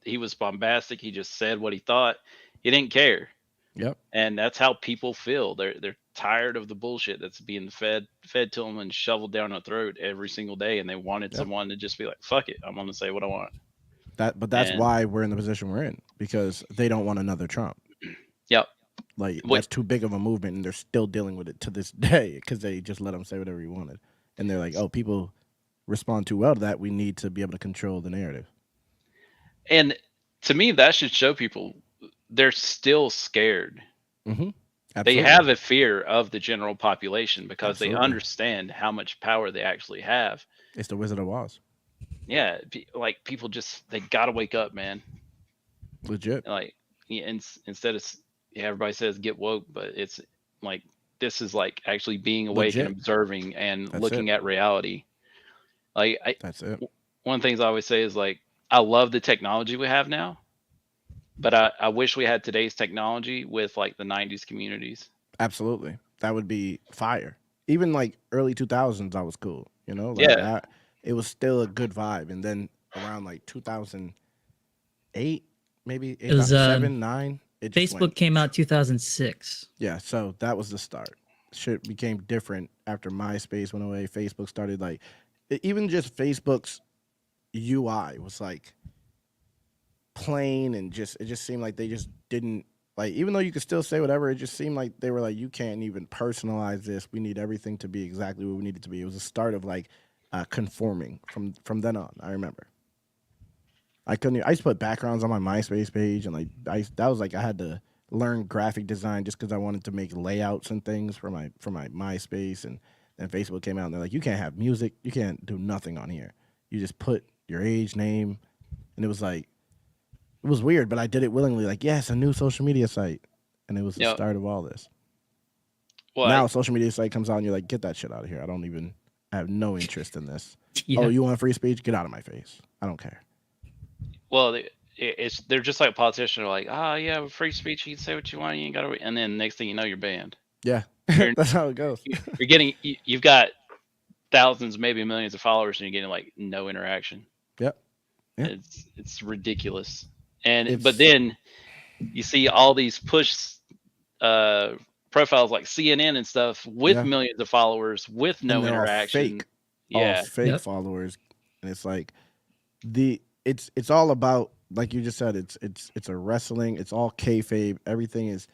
he was bombastic. He just said what he thought. He didn't care. Yep. And that's how people feel. They're tired of the bullshit that's being fed to them and shoveled down their throat every single day, and they wanted someone to just be like, "Fuck it, I'm gonna say what I want." But that's why we're in the position we're in, because they don't want another Trump. Yep. Like that's too big of a movement, and they're still dealing with it to this day because they just let him say whatever he wanted, and they're like, "Oh, people respond too well to that. We need to be able to control the narrative." And to me, that should show people they're still scared. Mm-hmm. They have a fear of the general population because they Absolutely. understand how much power they actually have. It's the Wizard of Oz. Yeah, like people they gotta wake up, man. Legit. Like instead of everybody says get woke, but it's like this is like actually being awake Legit. and observing and That's looking at reality. Like That's it. one of the things I always say is like I love the technology we have now, but I wish we had today's technology with like the 90s communities. Absolutely. That would be fire. Even like early 2000s, I was cool. You know? Like, Yeah. it was still a good vibe. And then around like 2008, maybe It was, 2007, 9. It just Facebook went, came out 2006. yeah, so that was the start. Shit became different after MySpace went away. Facebook started like, even just Facebook's UI was like plain and it just seemed like they just didn't, like, even though you could still say whatever, it just seemed like they were like, you can't even personalize this. We need everything to be exactly what we need it to be. It was a start of like conforming from then on. I remember. I used to put backgrounds on my MySpace page, and like I had to learn graphic design just because I wanted to make layouts and things for my MySpace, and And Facebook came out and they're like, you can't have music, you can't do nothing on here. You just put your age, name, and it was like, it was weird, but I did it willingly. Like, yes, a new social media site, and it was the Yeah. start of all this. Well, Now, a social media site comes out, and you're like, get that shit out of here. I have no interest in this. Yeah. Oh, you want free speech? Get out of my face. I don't care. well, they're just like politicians are like, yeah, free speech, you can say what you want, you ain't gotta, and then next thing you know, you're banned. Yeah, You're- that's how it goes. You're getting, you've got thousands, maybe millions of followers, and you're getting like no interaction. Yep. Yeah. It's ridiculous. And It's- but then you see all these push profiles like CNN and stuff with Yeah. millions of followers with no And they're all interaction. fake. Yeah, All fake Yep. followers, and it's like it's all about, like you just said, it's a wrestling. It's all kayfabe. Everything is.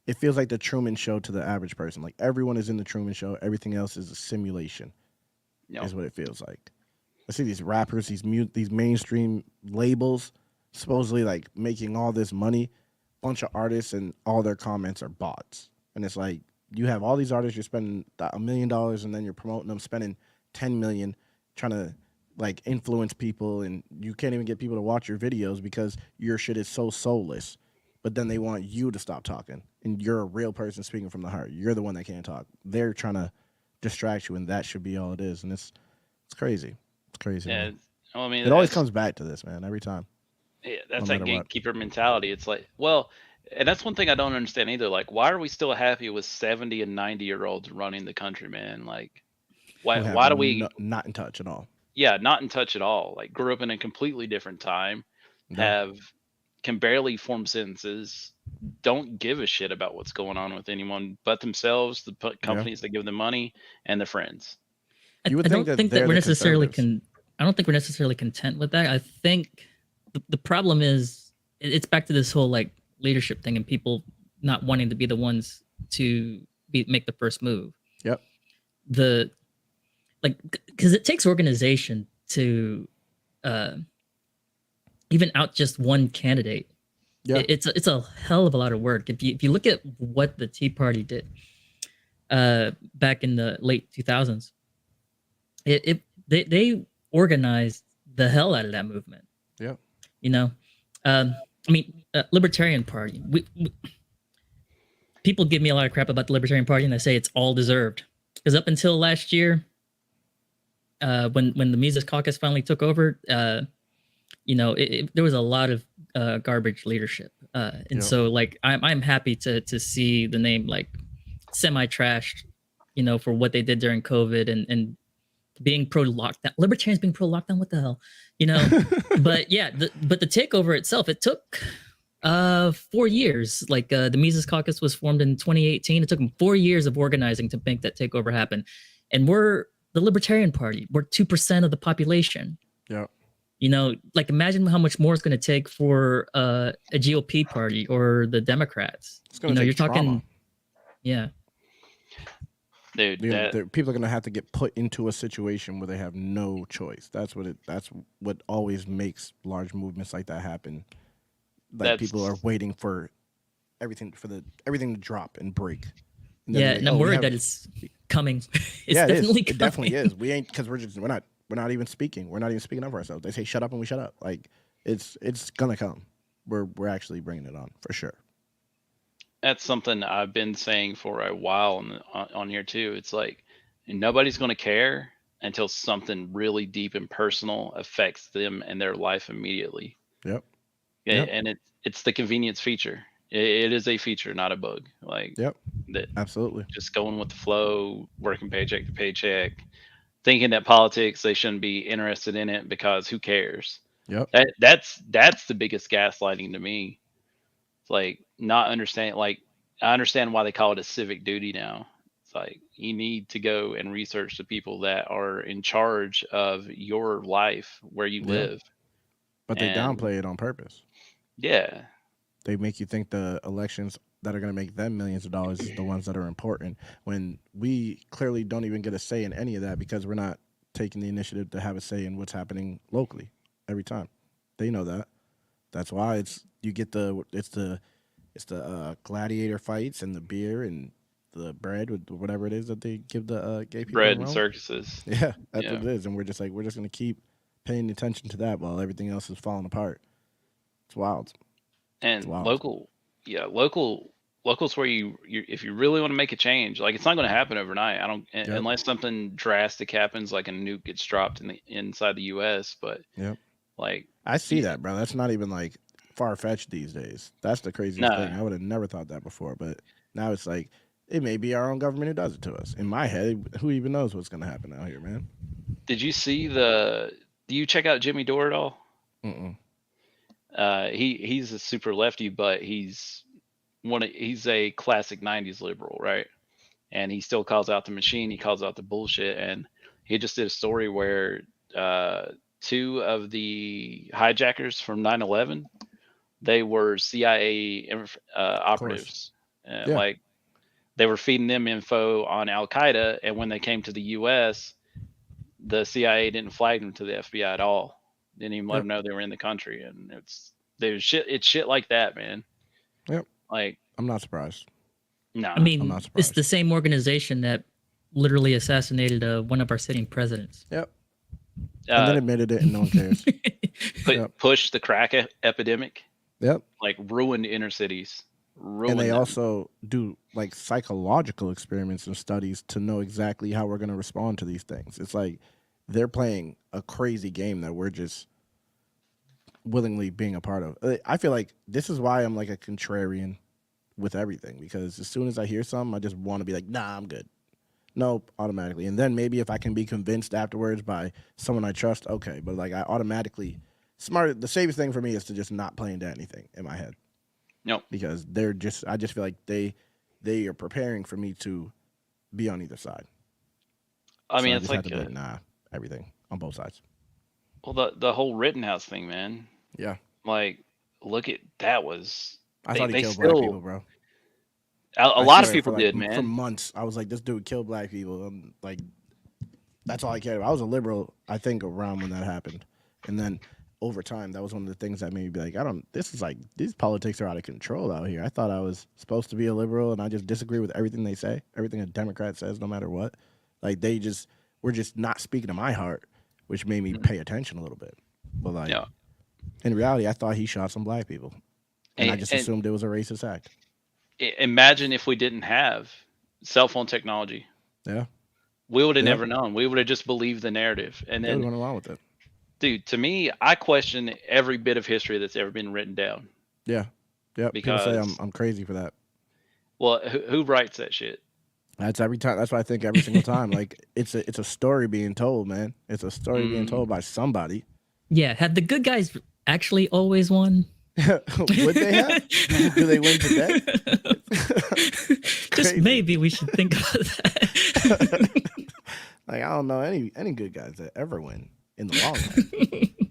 It feels like the Truman Show to the average person. Like everyone is in the Truman Show. Everything else is a simulation. you know, Is what it feels like. I see these rappers, these mainstream labels, supposedly like making all this money. Bunch of artists and all their comments are bots, and it's like you have all these artists. You're spending $1 million, and then you're promoting them, spending 10 million, trying to like influence people, and you can't even get people to watch your videos because your shit is so soulless. But then they want you to stop talking, and you're a real person speaking from the heart. You're the one that can't talk. They're trying to distract you, and that should be all it is. And it's crazy. It's crazy. yeah. Man. Well, I mean, It always that's- comes back to this, man. Every time. Yeah, that's no that matter what. gatekeeper mentality. It's like, well, and that's one thing I don't understand either. Like, why are we still happy with 70 and 90-year-olds running the country, man? Like, Who have why do we? not in touch at all? Yeah, not in touch at all. Like, grew up in a completely different time, No. can barely form sentences, don't give a shit about what's going on with anyone but themselves, the companies that give them money, and their friends. You would I think don't that think they're that we're the necessarily conservatives. I don't think we're necessarily content with that. I think the problem is it's back to this whole like leadership thing and people not wanting to be the ones to make the first move. Yep. Because it takes organization to even out just one candidate. Yeah. It's a hell of a lot of work. If you look at what the Tea Party did back in the late 2000s, they organized the hell out of that movement. Yeah. You know, Libertarian Party. People give me a lot of crap about the Libertarian Party, and they say it's all deserved. Because up until last year, when the Mises Caucus finally took over, there was a lot of garbage leadership, and so like I'm happy to see the name like semi-trashed, for what they did during COVID and being pro lockdown. Libertarians being pro lockdown, what the hell, But yeah, but the takeover itself, it took 4 years. Like the Mises Caucus was formed in 2018. It took them 4 years of organizing to make that takeover happen, and we're the Libertarian Party. We're 2% of the population. Yeah. Like imagine how much more it's going to take for a GOP party or the Democrats. It's going to take you're trauma. talking, yeah. Dude, People are going to have to get put into a situation where they have no choice. That's what always makes large movements like that happen. Like people are waiting for everything to drop and break. And Yeah, and I'm worried that it's coming. It's definitely coming. It definitely is. We ain't, because we're not even speaking. We're not even speaking up for ourselves. They say shut up and we shut up. Like it's gonna come. We're actually bringing it on for sure. that's something I've been saying for a while on here too. It's like nobody's going to care until something really deep and personal affects them and their life immediately. Yep. Yeah, and it's the convenience feature. It is a feature, not a bug. Like Yep. that, Absolutely. just going with the flow, working paycheck to paycheck, thinking that politics they shouldn't be interested in it because who cares? Yep. That's the biggest gaslighting to me. It's like not understanding. Like I understand why they call it a civic duty now. It's like you need to go and research the people that are in charge of your life where you live. But they And- downplay it on purpose. Yeah, They make you think the elections that are going to make them millions of dollars is the ones that are important, when we clearly don't even get a say in any of that because we're not taking the initiative to have a say in what's happening locally every time. They know that. That's why it's the gladiator fights and the beer and the bread with whatever it is that they give the gay people Bread in and Rome. circuses. Yeah, that's Yeah. what it is, and we're just gonna keep paying attention to that while everything else is falling apart. It's wild. It's And wild. local's where you if you really want to make a change, like it's not going to happen overnight. I don't Yep. unless something drastic happens, like a nuke gets dropped inside the U.S. But Yep. like, I see y- that, bro. That's not even like far fetched these days. That's the craziest thing. nah. I would have never thought that before, but now it's like it may be our own government who does it to us. In my head, who even knows what's gonna happen out here, man? Did you see the? Do you check out Jimmy Dore at all? Mm-mm. He's a super lefty, but he's a classic '90s liberal, right? And he still calls out the machine. He calls out the bullshit. And he just did a story where uh, two of the hijackers from 9/11, they were CIA Of course. operatives. Yeah. Like they were feeding them info on Al Qaeda, and when they came to the U.S., the CIA didn't flag them to the FBI at all. Didn't even let Yep. them know they were in the country. And there's shit. It's shit like that, man. Yep. Like, I'm not surprised. I nah. I'm mean, not it's the surprised. same organization that literally assassinated one of our sitting presidents. Yep. And then Uh, admitted it, and no one cares. Yep. push the crack epidemic, Yep. like ruined inner cities, And ruined they them. also do like psychological experiments and studies to know exactly how we're going to respond to these things. It's like they're playing a crazy game that we're just willingly being a part of. I feel like this is why I'm like a contrarian with everything, because as soon as I hear something, I just want to be like, nah, I'm good. Nope, automatically. And then maybe if I can be convinced afterwards by someone I trust, okay. But like I automatically the safest thing for me is to just not play into anything in my head. No, Because I just feel like they are preparing for me to be on either side. I So mean I it's just have like to be like, nah, everything on both sides. well, the whole Rittenhouse thing, man. Yeah. Like, look at that was I thought he they killed black still people, bro. a I lot of swear for people like did, for man. months, I was like, this dude killed black people. Like, that's all I cared about. I was a liberal, I think, around when that happened. And then over time, that was one of the things that made me be like, this is like, these politics are out of control out here. I thought I was supposed to be a liberal and I just disagree with everything they say, everything a Democrat says, no matter what. Like, we're just not speaking to my heart, which made me pay attention a little bit. But like, Yeah, in reality, I thought he shot some black people. And I and, just and assumed it was a racist act. imagine if we didn't have cell phone technology, Yeah. we would have Yep. never known. We would have just believed the narrative. And Yeah, we then, went along with it. dude, to me, I question every bit of history that's ever been written down Yeah. Yep. People say because, I'm crazy for that. well, who writes that shit? That's every time. That's what I think every single time. Like it's a story being told, man. It's a story being Mm, told by somebody. Yeah, had the good guys actually always won? Would they have? Do they win today? Just Crazy. maybe we should think about that. Like I don't know any good guys that ever win in the long run.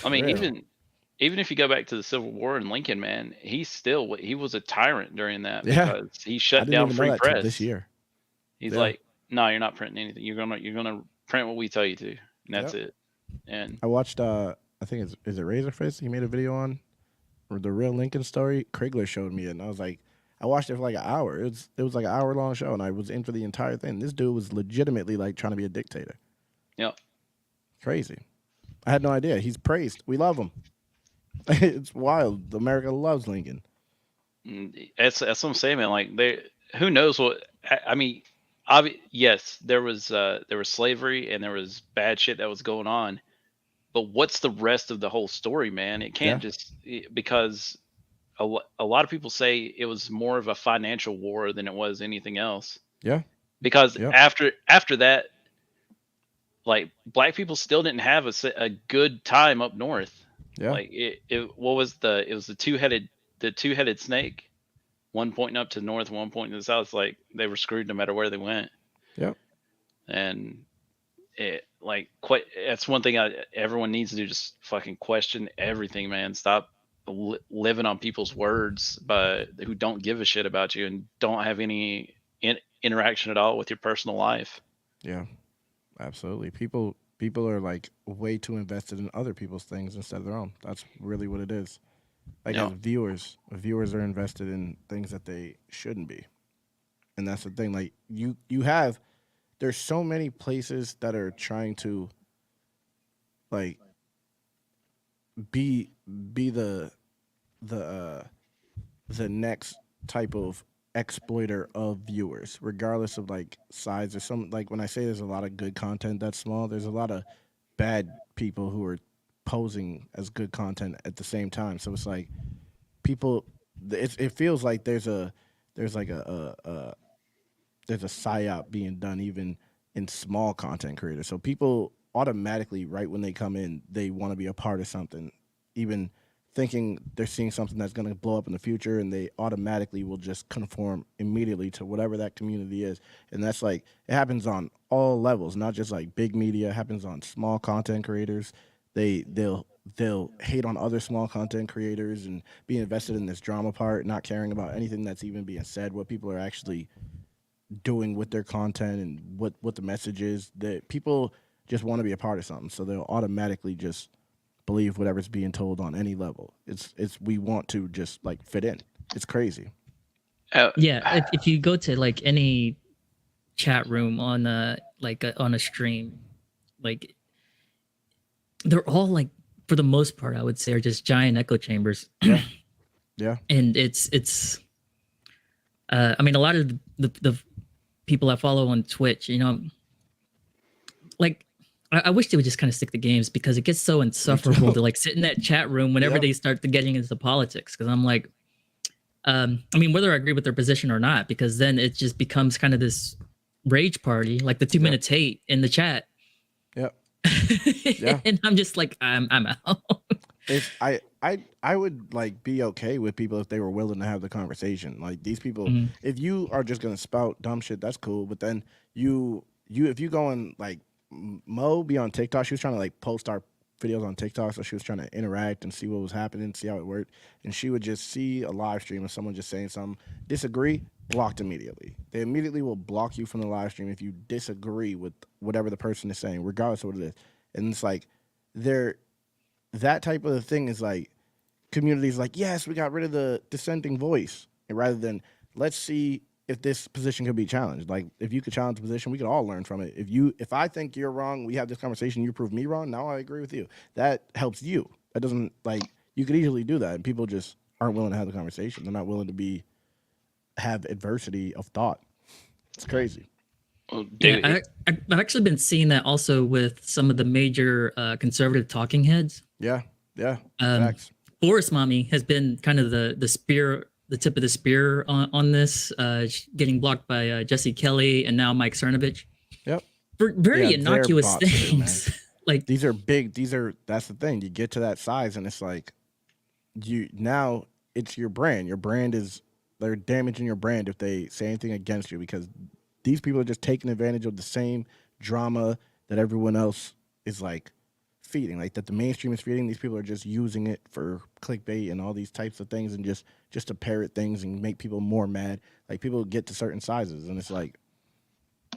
I mean, Real. even if you go back to the Civil War and Lincoln, man, he was a tyrant during that Yeah. because he I shut didn't down even know free that till this press. year. He's Yeah. like, no, you're not printing anything. You're gonna print what we tell you to, and that's Yep. it. And I watched I think is it Razorfist? He made a video on or the real Lincoln story. Krigler showed me it, and I was like, I watched it for like an hour. It was like an hour long show, and I was in for the entire thing. This dude was legitimately like trying to be a dictator. yeah, Crazy. I had no idea. He's praised. We love him. It's wild. America loves Lincoln. that's what I'm saying, man. Like, who knows what? I mean, yes, there was slavery and there was bad shit that was going on, but what's the rest of the whole story, man? It can't because a lot of people say it was more of a financial war than it was anything else. Yeah. Because Yep. after that, like black people still didn't have a good time up north. Yeah. Like what was it was the two-headed snake, one pointing up to the north, one pointing to the south. Like they were screwed no matter where they went. Yep. And that's one thing everyone needs to do, just fucking question everything, man. Stop living on people's words who don't give a shit about you and don't have any interaction at all with your personal life. Yeah. Absolutely. People are like way too invested in other people's things instead of their own. That's really what it is. Like Yeah. as viewers are invested in things that they shouldn't be. And that's the thing. Like there's so many places that are trying to like be the next type of exploiter of viewers, regardless of like size. There's some like when I say there's a lot of good content that's small, there's a lot of bad people who are posing as good content at the same time. So it's like people, it feels like there's like there's a psyop being done even in small content creators. So people automatically, right when they come in, they want to be a part of something, even thinking they're seeing something that's going to blow up in the future, and they automatically will just conform immediately to whatever that community is. And that's like, it happens on all levels, not just like big media. It happens on small content creators. They'll hate on other small content creators and be invested in this drama part, not caring about anything that's even being said, what people are actually doing with their content and what the message is. That people just want to be a part of something, so they'll automatically just believe whatever's being told on any level. It's we want to just like fit in. It's crazy. Yeah, if you go to like any chat room on on a stream, like they're all like, for the most part, I would say, are just giant echo chambers. Yeah. And it's I mean, a lot of the people I follow on Twitch, you know, like I wish they would just kind of stick to games, because it gets so insufferable to like sit in that chat room whenever they start to getting into politics. Because I'm like, I mean, whether I agree with their position or not, because then it just becomes kind of this rage party, like the 2 minutes hate in the chat. Yep. And I'm just like, I'm out. I would like be okay with people if they were willing to have the conversation. Like these people, if you are just gonna spout dumb shit, that's cool. But then if you go and like Mo be on TikTok, she was trying to like post our videos on TikTok, so she was trying to interact and see what was happening, see how it worked. And she would just see a live stream of someone just saying something, disagree, blocked immediately. They immediately will block you from the live stream if you disagree with whatever the person is saying, regardless of what it is. And it's like that type of thing is like, communities like, yes, we got rid of the dissenting voice, and rather than let's see if this position could be challenged. Like if you could challenge the position, we could all learn from it. If I think you're wrong, we have this conversation, you prove me wrong, now I agree with you. That helps you. That doesn't, like, you could easily do that, and people just aren't willing to have the conversation. They're not willing to have adversity of thought. It's crazy. Well, yeah, I've actually been seeing that also with some of the major conservative talking heads. Yeah. Facts. Forest Mommy has been kind of the spear, the tip of the spear on this, getting blocked by Jesse Kelly and now Mike Cernovich. Yep. For very innocuous things. Too, like these are big. That's the thing. You get to that size, and it's like now it's your brand. Your brand they're damaging your brand if they say anything against you, because these people are just taking advantage of the same drama that everyone else is like feeding, like that the mainstream is feeding. These people are just using it for clickbait and all these types of things, and just to parrot things and make people more mad. Like people get to certain sizes, and it's like,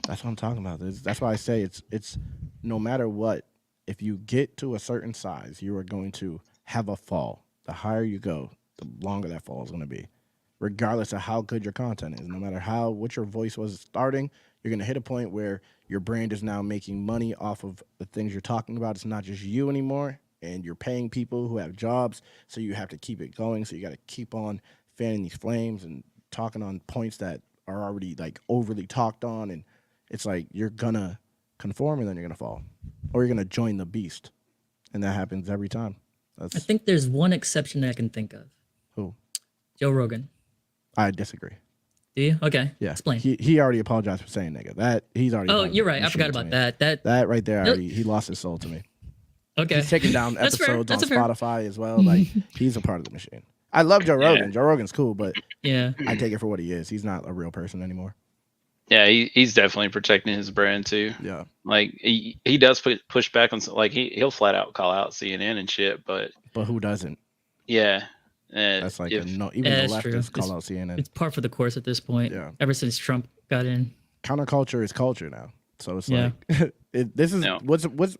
that's what I'm talking about. That's why I say it's no matter what, if you get to a certain size, you are going to have a fall. The higher you go, the longer that fall is going to be, regardless of how good your content is. No matter what your voice was starting, you're going to hit a point where your brand is now making money off of the things you're talking about. It's not just you anymore, and you're paying people who have jobs, so you have to keep it going. So you got to keep on fanning these flames and talking on points that are already like overly talked on, and it's like you're gonna conform and then you're gonna fall, or you're gonna join the beast, and that happens every time. I think there's one exception that I can think of. Who? Joe Rogan. I disagree. Do you? Okay. Yeah. Explain. He already apologized for saying nigga. That he's already. Oh, you're right. I forgot about that. That right there. He lost his soul to me. Okay. He's taking down episodes on fair. Spotify as well. Like he's a part of the machine. I love Joe Rogan. Yeah. Joe Rogan's cool, but yeah, I take it for what he is. He's not a real person anymore. Yeah, he's definitely protecting his brand too. Yeah, like he does push back on, like he'll flat out call out CNN and shit, but who doesn't? Yeah, that's like even the leftists call out CNN. It's par for the course at this point. Yeah, ever since Trump got in, counterculture is culture now. So it's like this is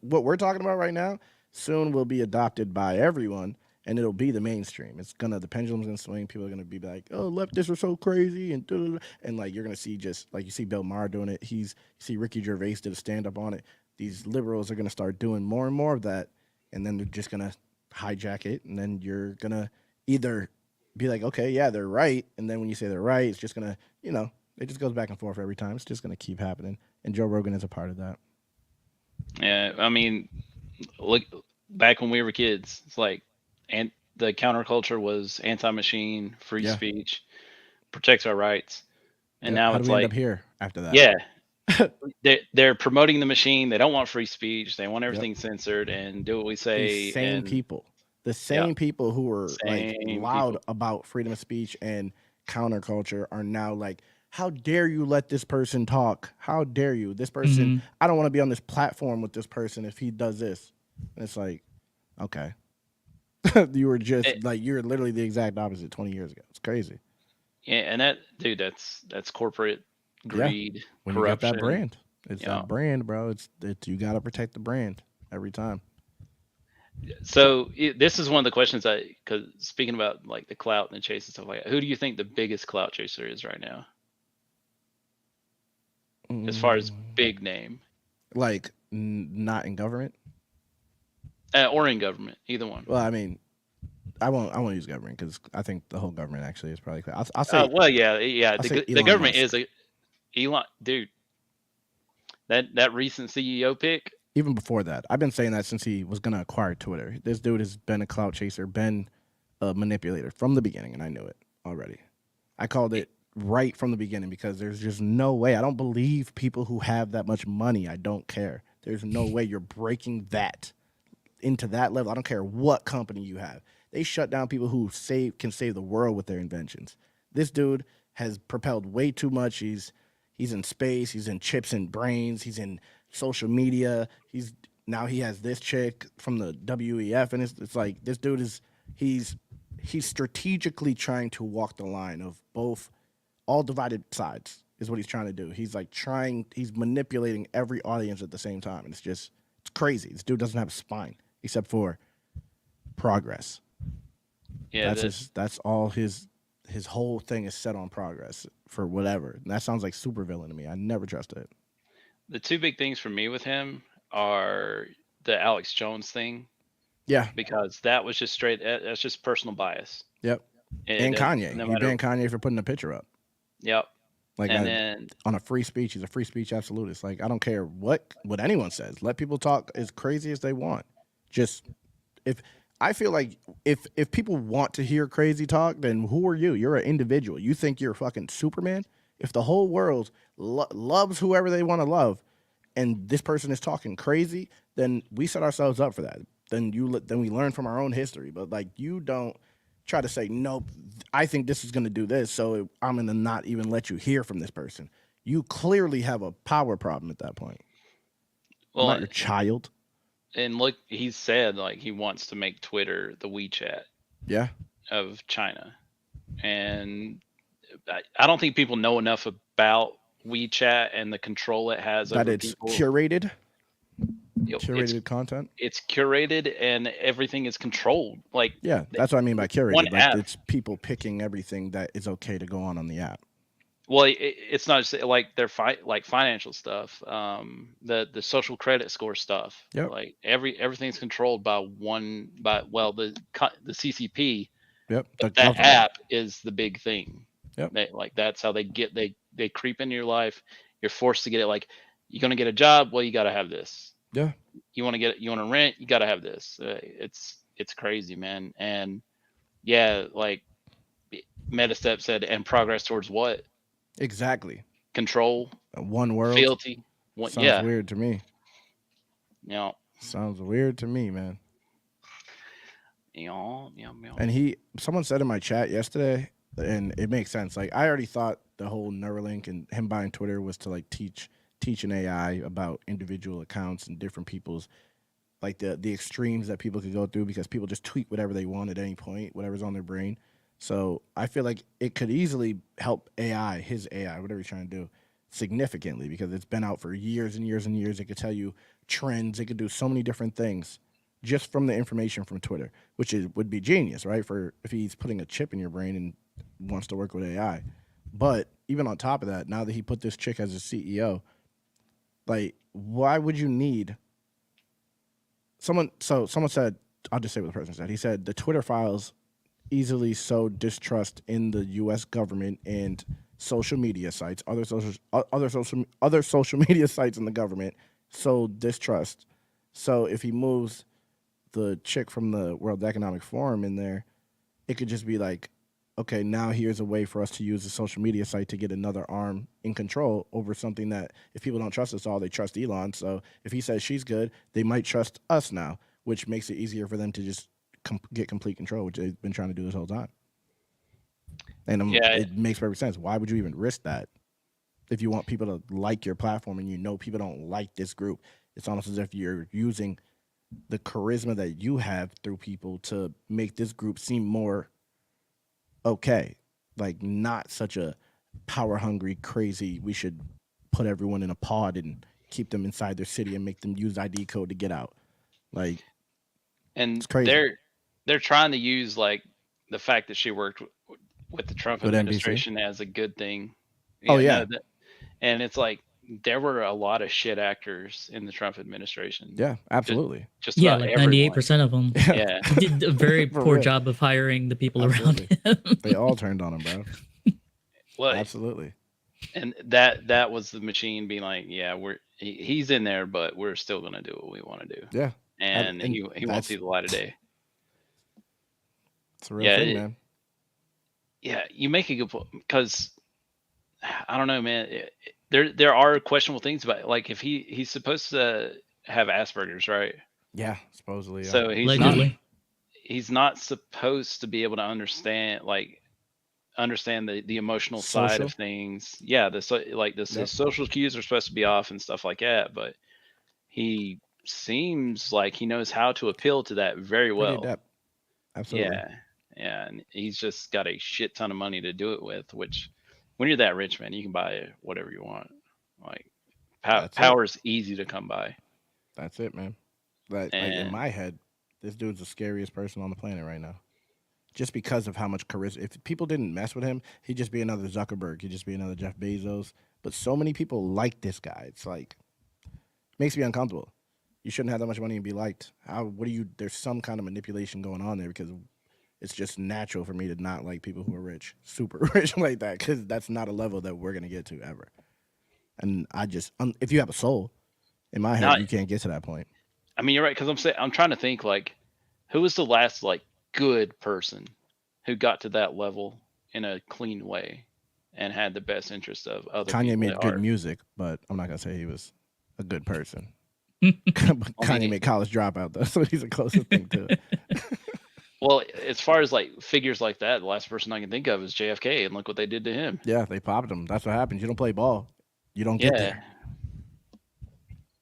what we're talking about right now. Soon will be adopted by everyone, and it'll be the mainstream. It's gonna the pendulum's gonna swing. People are gonna be like, "Oh, leftists are so crazy," and like you're gonna see just like you see Bill Maher doing it. You see Ricky Gervais did a stand up on it. These liberals are gonna start doing more and more of that, and then they're just gonna hijack it, and then you're gonna either be like, okay, yeah, they're right, and then when you say they're right, it's just gonna, it just goes back and forth every time. It's just gonna keep happening, and Joe Rogan is a part of that. Yeah, I mean, look back when we were kids. It's like, and the counterculture was anti-machine, free Yeah. speech, protects our rights, and Yep. now How it's do we end like, up here after that? yeah, they're promoting the machine. They don't want free speech. They want Yep. everything censored and do what we These say. same And people, the yeah, same people who were like same loud people. about freedom of speech and counterculture are now like, how dare you let this person talk? How dare you? This person, hmm I don't want to be on this platform with this person if he does this. And it's like, okay. You were just It, like, you're literally the exact opposite 20 years ago. It's crazy. yeah, and that dude, that's corporate Yeah. greed, When you got that corruption. brand, it's Yeah. that brand, bro. You got to protect the brand every time. So this is one of the questions because speaking about like the clout and the chase and stuff like that, who do you think the biggest clout chaser is right now, as far as big name, Like, not in government. or in government, either one? Well, I mean, I won't use government because I think the whole government actually is probably clear. I'll say Well, yeah. I'll say The Elon government Musk. is Elon, dude. That recent CEO pick. Even before that, I've been saying that since he was gonna acquire Twitter. This dude has been a clout chaser, been a manipulator from the beginning, and I knew it already. I called it right from the beginning because there's just no way. I don't believe people who have that much money. I don't care. There's no way you're breaking that into that level. I don't care what company you have. They shut down people who can save the world with their inventions. This dude has propelled way too much. He's in space. He's in chips and brains. He's in social media. He has this chick from the WEF, and it's like this dude he's strategically trying to walk the line of both all divided sides is what he's trying to do. He's manipulating every audience at the same time, and it's crazy. This dude doesn't have a spine except for progress. Yeah, That's all his whole thing is set on progress for whatever. And that sounds like supervillain to me. I never trusted it. the two big things for me with him are the Alex Jones thing, Yeah. because that was just straight. That's just personal bias. Yep. And Kanye. No He matter. banned Kanye for putting a picture up. Yep. Like And then on a free speech, he's a free speech absolutist. Like, I don't care what anyone says. Let people talk as crazy as they want. Just if I feel like if people want to hear crazy talk, then who are you? You're an individual. You think you're fucking Superman? If the whole world loves whoever they want to love, and this person is talking crazy, then we set ourselves up for that. Then we learn from our own history. But like, you don't try to say, nope, I think this is going to do this, so I'm going to not even let you hear from this person. You clearly have a power problem at that point. I'm not well, your child. and look, he said like he wants to make Twitter the WeChat Yeah. of China, and I don't think people know enough about WeChat and the control it has That over it's people. curated It's content. it's curated and everything is controlled. Like, Yeah, that's what I mean by curated. one Like, app. it's people picking everything that is okay to go on the app. Well, it's not just like their like financial stuff, the social credit score stuff. Yep. Like everything's controlled by the CCP. Yep. But that app is the big thing. Yep. That's how they creep into your life. You're forced to get it. Like, you're gonna get a job. Well, you got to have this. Yeah. You want to rent. You got to have this. It's crazy, man. And yeah, like Metastep said, and progress towards what? Exactly. Control. One world. Fealty. Sounds weird to me. Yeah. Sounds weird to me, man. Yeah. And someone said in my chat yesterday, and it makes sense. Like, I already thought the whole Neuralink and him buying Twitter was to like teach an AI about individual accounts and different people's, like the extremes that people could go through, because people just tweet whatever they want at any point, whatever's on their brain. So I feel like it could easily help his AI, whatever he's trying to do, significantly, because it's been out for years and years and years. It could tell you trends. It could do so many different things. just from the information from Twitter, which would be genius, right? For if he's putting a chip in your brain and wants to work with AI. But even on top of that, now that he put this chick as a CEO, like, why would you need someone? So someone said, I'll just say what the person said. He said the Twitter files easily sow distrust in the U.S. government and social media sites, other social media sites in the government sow distrust. So if he moves the chick from the World Economic Forum in there, it could just be like, okay, now here's a way for us to use the social media site to get another arm in control over something that if people don't trust us all, they trust Elon. So if he says she's good, they might trust us now, which makes it easier for them to just get complete control, which they've been trying to do this whole time. And it makes perfect sense. Why would you even risk that? If you want people to like your platform and you know people don't like this group, it's almost as if you're using the charisma that you have through people to make this group seem more okay. Like, not such a power hungry, crazy, we should put everyone in a pod and keep them inside their city and make them use ID code to get out. Like, and it's crazy. They're trying to use like the fact that she worked with the Trump With administration as a good thing. Yeah. And it's like there were a lot of shit actors in the Trump administration. Yeah, absolutely. Just Yeah, about like everyone. 98% of them. Yeah. He did a very poor real. job of hiring the people Absolutely. around him. They all turned on him, bro. Well, absolutely. And that was the machine being like, yeah, he's in there, but we're still gonna do what we want to do. Yeah. And he won't see the light of day. It's a real thing, man. Yeah, you make a good point, because I don't know, man. There are questionable things about it. Like if he's supposed to have Asperger's, right? Yeah, supposedly. Yeah. So he's not supposed to be able to understand the emotional side of things. Yeah, the social cues are supposed to be off and stuff like that, but he seems like he knows how to appeal to that very well. Pretty adept. Absolutely. Yeah, and he's just got a shit ton of money to do it with, which when you're that rich, man, you can buy whatever you want. Like power is easy to come by. That's it, man. Like in my head, this dude's the scariest person on the planet right now. Just because of how much charisma. If people didn't mess with him, he'd just be another Zuckerberg. He'd just be another Jeff Bezos. But so many people like this guy. It's like, makes me uncomfortable. You shouldn't have that much money and be liked. There's some kind of manipulation going on there, because it's just natural for me to not like people who are rich, super rich like that, because that's not a level that we're going to get to ever. And I just, if you have a soul, in my head, you can't get to that point. I mean, you're right, because I'm trying to think, like, who was the last, like, good person who got to that level in a clean way and had the best interest of other people. Kanye made good music, but I'm not going to say he was a good person. Kanye made College Dropout, though, so he's the closest thing to it. Well, as far as like figures like that, the last person I can think of is JFK, and look what they did to him. Yeah, they popped him. That's what happens. You don't play ball, you don't get there.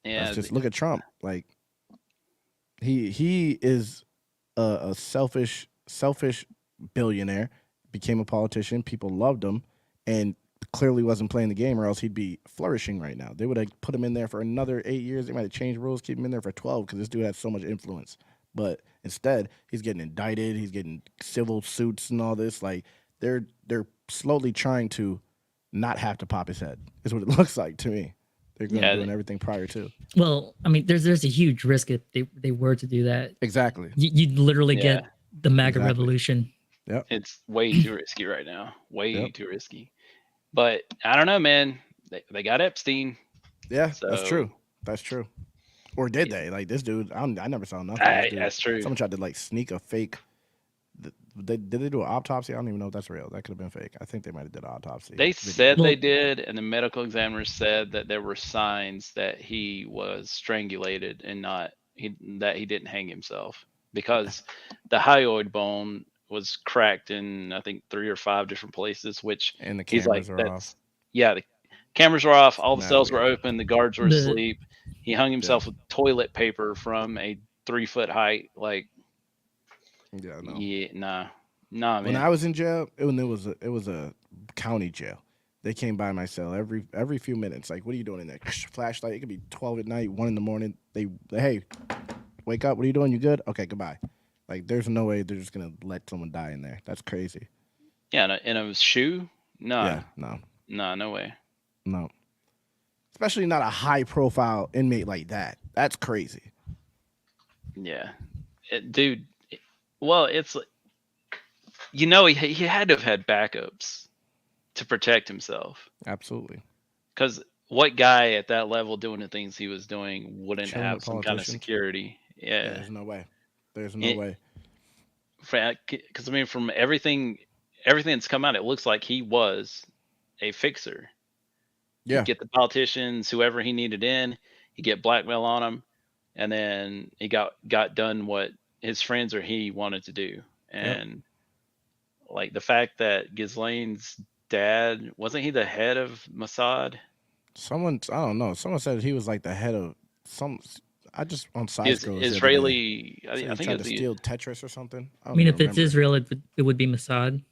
Yeah, just look at Trump. Like, he is a selfish billionaire. Became a politician. People loved him, and clearly wasn't playing the game, or else he'd be flourishing right now. They would have put him in there for another 8 years. They might have changed rules, keep him in there for 12, because this dude has so much influence. But instead, he's getting indicted. He's getting civil suits and all this. Like, they're slowly trying to not have to pop his head, is what it looks like to me. They're going to doing everything prior to. Well, I mean, there's a huge risk if they were to do that. Exactly. You'd literally get the MAGA revolution. Yep. It's way too risky right now. Way too risky. But I don't know, man. They got Epstein. Yeah, so. That's true. Or did they? Like, this dude, I never saw nothing. That's true. Someone tried to like sneak a fake. Did they do an autopsy? I don't even know if that's real. That could have been fake. I think they might have did an autopsy. They said they did, and the medical examiners said that there were signs that he was strangulated and that he didn't hang himself, because the hyoid bone was cracked in, I think, 3 or 5 different places, which and the cameras are off. Yeah, the cameras were off. All the cells were open. The guards were asleep. He hung himself with toilet paper from a 3-foot height. Like, nah, man. When I was in jail, it was a county jail. They came by my cell every few minutes. Like, what are you doing in there? Flashlight. It could be 12 at night, 1 in the morning. Hey, wake up. What are you doing? You good? Okay, goodbye. Like, there's no way they're just gonna let someone die in there. That's crazy. Yeah, in a shoe? Nah, Yeah, no, nah, no way. no. Especially not a high profile inmate like that. That's crazy. Yeah, dude. Well, it's like, he had to have had backups to protect himself. Absolutely. Because what guy at that level doing the things he was doing wouldn't Chilling have with some kind of politicians. security? Yeah. There's no way. There's no way. Because I mean, from everything that's come out, it looks like he was a fixer. Yeah. He'd get the politicians, whoever he needed in, he'd get blackmail on them, and then he got done what his friends or he wanted to do. And like the fact that Ghislaine's dad, wasn't he the head of Mossad? I don't know. Someone said he was like the head of some. I just on side Is scrolls. Israeli? I I think think tried it to was steal Tetris or something. I mean, if it's Israel, it would be Mossad,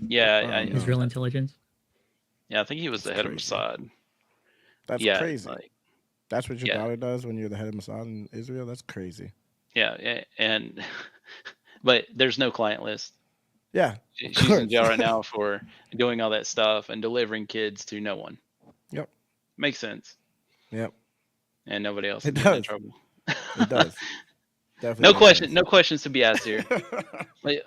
yeah, Israel intelligence. yeah. I think he was the head of Mossad. That's Yeah, crazy. like, That's what your yeah. daughter does when you're the head of Mossad in Israel. That's crazy. Yeah, and but there's no client list. Yeah, She's in jail right now for doing all that stuff and delivering kids to no one. Yep. Makes sense. Yep. And nobody else It is in does. trouble. It does. Definitely. No questions to be asked here.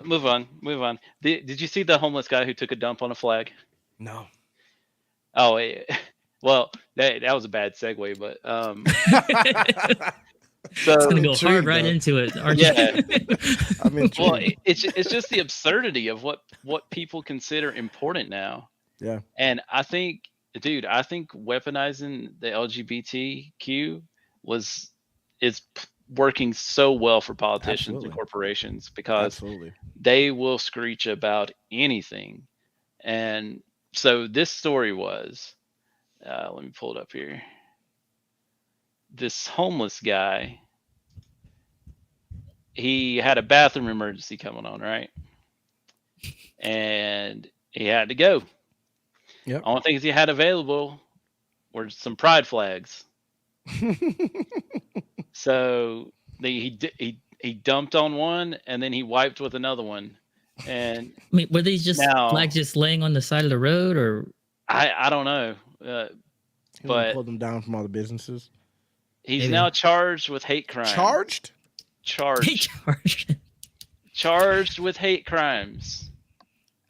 Move on. Did you see the homeless guy who took a dump on a flag? No. Oh, well, that was a bad segue, but so it's gonna go hard right into it, aren't you? yeah. I'm intrigued. Well, it's just the absurdity of what people consider important now. Yeah. And I think, dude, weaponizing the LGBTQ is working so well for politicians Absolutely. and corporations, because Absolutely. they will screech about anything. And so this story was, let me pull it up here. This homeless guy, he had a bathroom emergency coming on, right? And he had to go. Yep. Only things he had available were some pride flags. So he dumped on one, and then he wiped with another one. And I mean, were these just flags just laying on the side of the road, or I don't know. But pulled them down from all the businesses. He's now charged with hate crimes. Charged with hate crimes.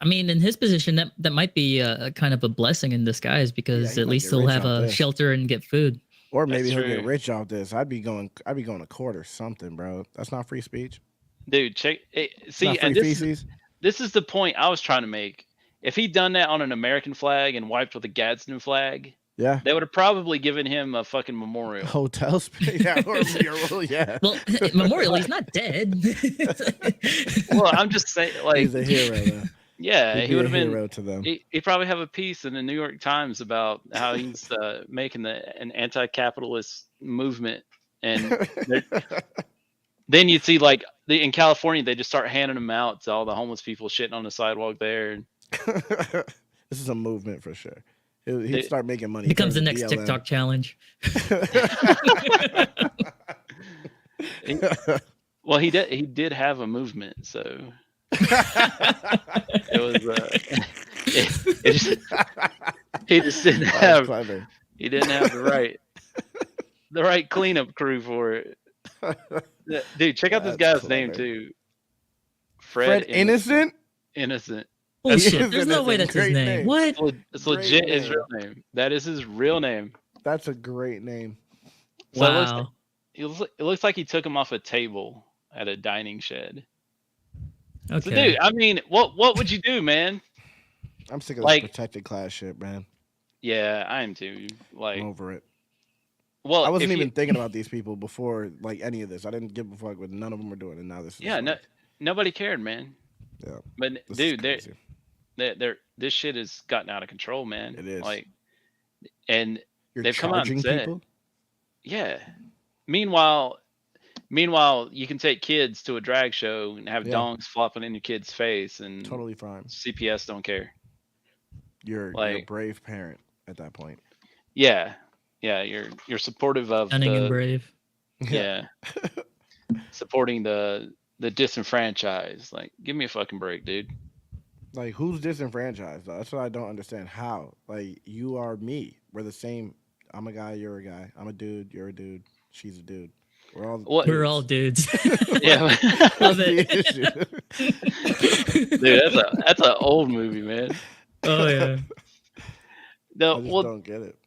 I mean, in his position, that might be a kind of a blessing in disguise, because at least he'll have a shelter and get food. Or maybe he'll get rich off this. I'd be going to court or something, bro. That's not free speech. Dude, check it. See, and this is the point I was trying to make. If he'd done that on an American flag and wiped with a Gadsden flag, yeah, they would have probably given him a fucking memorial. Hotel space, yeah, or a mural, yeah. Well, memorial, he's not dead. Well, I'm just saying, like, he's a hero, though. Yeah, he would have been. Hero to them. He'd probably have a piece in the New York Times about how he's making an anti-capitalist movement, and then you'd see, like, in California, they just start handing them out to all the homeless people shitting on the sidewalk there. This is a movement for sure. He'd start making money. Becomes the next BLM. TikTok challenge. Well, he did have a movement, so it was. He just didn't have. He didn't have the right cleanup crew for it. Dude, check out this guy's name too. Fred Innocent. Innocent. Bullshit. There's no way that's his name. What? It's legit his real name. That is his real name. That's a great name. So wow. It looks like he took him off a table at a dining shed. Okay. So, dude, I mean, what would you do, man? I'm sick of this protected class shit, man. Yeah, I am too. Like, I'm over it. Well, I wasn't even thinking about these people before, like, any of this. I didn't give a fuck what none of them were doing, and now this is. Yeah, nobody cared, man. Yeah. But dude, this shit has gotten out of control, man. It is. Like, and they've come out and said, people? Yeah. Meanwhile, you can take kids to a drag show and have dongs flopping in your kid's face, and totally fine. CPS don't care. You're a brave parent at that point. Yeah, you're supportive of cunning and brave. Yeah. supporting the disenfranchised. Like, give me a fucking break, dude. Like, who's disenfranchised? Though? That's what I don't understand. How? Like, you are me. We're the same. I'm a guy. You're a guy. I'm a dude. You're a dude. She's a dude. We're all. What? We're all dudes. Yeah, Love What's the it. issue? dude, that's an old movie, man. Oh yeah. No, I just well, don't get it.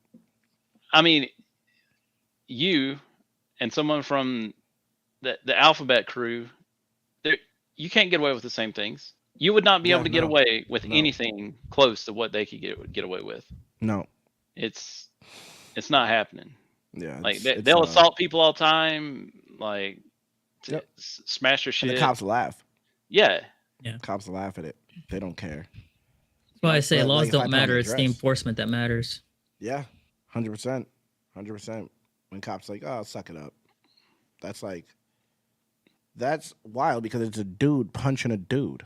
I mean, you and someone from the Alphabet crew, you can't get away with the same things. You would not be Yeah, able to get no. away with No. anything close to what they could get away with. No. It's not happening. Yeah. Like it's, they'll assault people all the time, like Yep. smash their and shit. the cops laugh. Yeah, Cops laugh at it. They don't care. That's why I say But, laws like, if I don't put on matter. a It's the dress- enforcement that matters. Yeah. 100%. 100%. When cops like, oh, suck it up. That's like, that's wild because it's a dude punching a dude.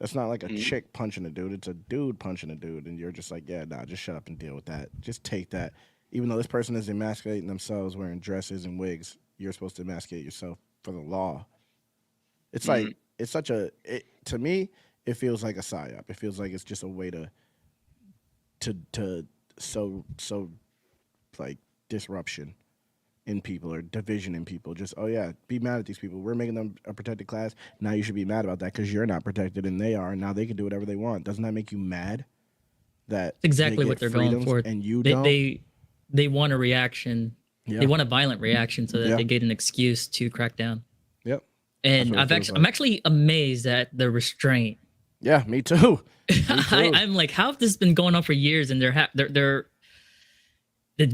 That's not like a Mhm. chick punching a dude. It's a dude punching a dude. And you're just like, yeah, nah, just shut up and deal with that. Just take that. Even though this person is emasculating themselves wearing dresses and wigs, you're supposed to emasculate yourself for the law. It's like, it's such a, to me, it feels like a psyop. It feels like it's just a way to so like disruption in people or division in people. Just, oh yeah, be mad at these people. We're making them a protected class. Now you should be mad about that because you're not protected and they are. And now they can do whatever they want. Doesn't that make you mad? That It's exactly they what get they're going freedoms for. and you They don't. they want a reaction. Yeah. They want a violent reaction so that Yeah. they get an excuse to crack down. Yep. And what it feels I'm actually amazed at the restraint. Yeah, me too. I'm like, how have this been going on for years? And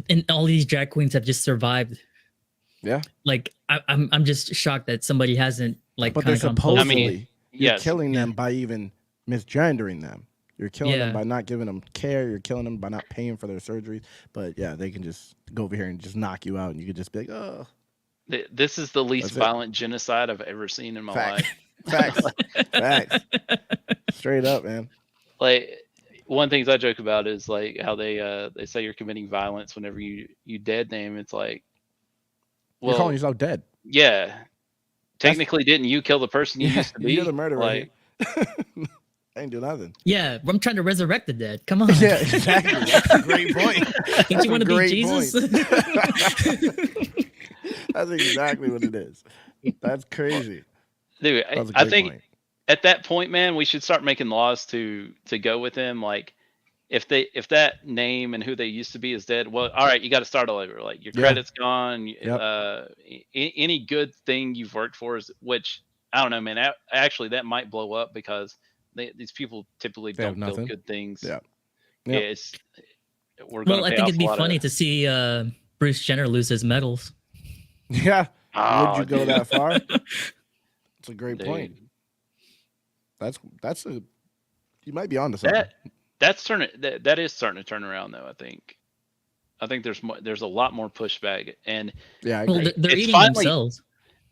and all these drag queens have just survived. Yeah. Like I'm just shocked that somebody hasn't like. But they're kinda gone supposedly postal. you're yes. killing them by even misgendering them. You're killing them Yeah. by not giving them care. You're killing them by not paying for their surgeries. But yeah, they can just go over here and just knock you out, and you could just be like, oh, This is the least That's it. violent genocide I've ever seen in my Fact. life. facts. Straight up, man. Like, one thing I joke about is like how they say you're committing violence whenever you dead name. It's like, You're calling well, yourself dead. yeah, technically, didn't you kill the person you used to be? You're the murderer. Like, Here. I ain't do nothing. Yeah, I'm trying to resurrect the dead. Come on. Yeah, exactly. That's a great point. Don't That's you a want to be great Jesus? That's exactly what it is. That's crazy. dude, That was a I great think point. at that point, man, we should start making laws to go with them. Like, if that name and who they used to be is dead, well, all right, you got to start all over. Like, your Yeah. credit's gone. Yep. Any good thing you've worked for is, which I don't know, man. Actually, that might blow up because these people typically They have don't build nothing. good things. Yeah. Yeah, Yep. we're gonna Well, I pay think off it'd be a lot funny of, to see Bruce Jenner lose his medals. Yeah. Oh, Would you go dude. that far? That's a great Dude. point. That's a. You might be onto something. That is starting to turn around though. I think there's a lot more pushback, and Yeah, I Well, agree. they're It's eating finally- themselves.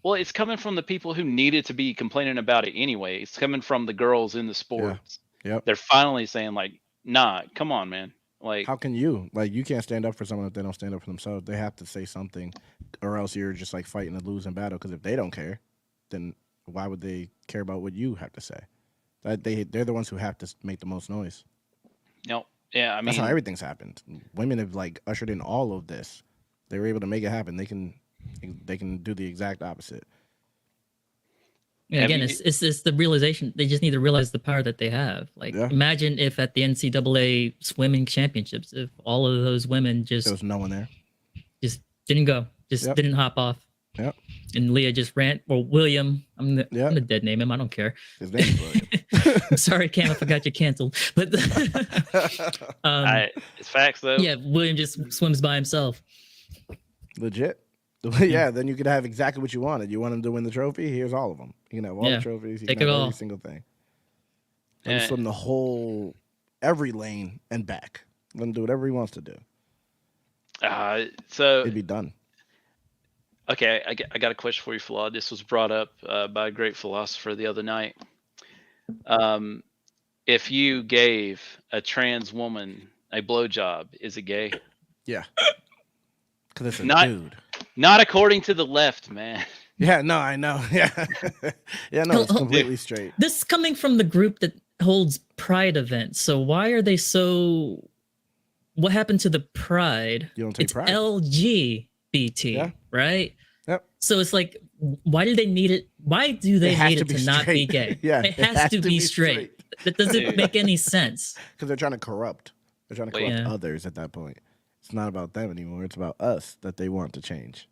well, it's coming from the people who needed to be complaining about it anyway. It's coming from the girls in the sports. Yep. They're finally saying like, nah, come on, man. Like, How can you you can't stand up for someone if they don't stand up for themselves? They have to say something, or else you're just like fighting a losing battle. Because if they don't care, then why would they care about what you have to say? They're the ones who have to make the most noise. no, yeah, I That's how mean, everything's happened. Women have like ushered in all of this. They were able to make it happen. They can do the exact opposite. And Have again, you- it's the realization. They just need to realize the power that they have. Like, Yeah. imagine if at the NCAA swimming championships, if all of those women just There was no one there. didn't go, just Yep. didn't hop off. Yep. And Leah just ran. Or William, I'm Yep. gonna dead name him. I don't care. His name is William. I'm sorry, Cam, if I got you canceled. But it's facts though. yeah, William just swims by himself. Legit. Yeah, then you could have exactly what you wanted. You want him to win the trophy? Here's all of them. You can have all Yeah. the trophies. You Take can it have all. every single thing. Let him Yeah. swim the whole, every lane and back. Let him do whatever he wants to do. So It'd be done. okay, I got a question for you, Flawd. This was brought up by a great philosopher the other night. If you gave a trans woman a blowjob, is it gay? Yeah. Because it's a Not- dude. Not according to the left, man. Yeah, no, I know. Yeah, yeah, no, it's completely straight. This is coming from the group that holds Pride events. So why are they so? What happened to the Pride? You don't take It's pride. LGBT, Yeah. right? Yep. So it's like, why do they need it? Why do they has need to it be to not be straight. gay? Yeah, it has to be straight. That doesn't make any sense. Because they're trying to corrupt. They're trying to corrupt Yeah. others at that point. It's not about them anymore. It's about us that they want to change.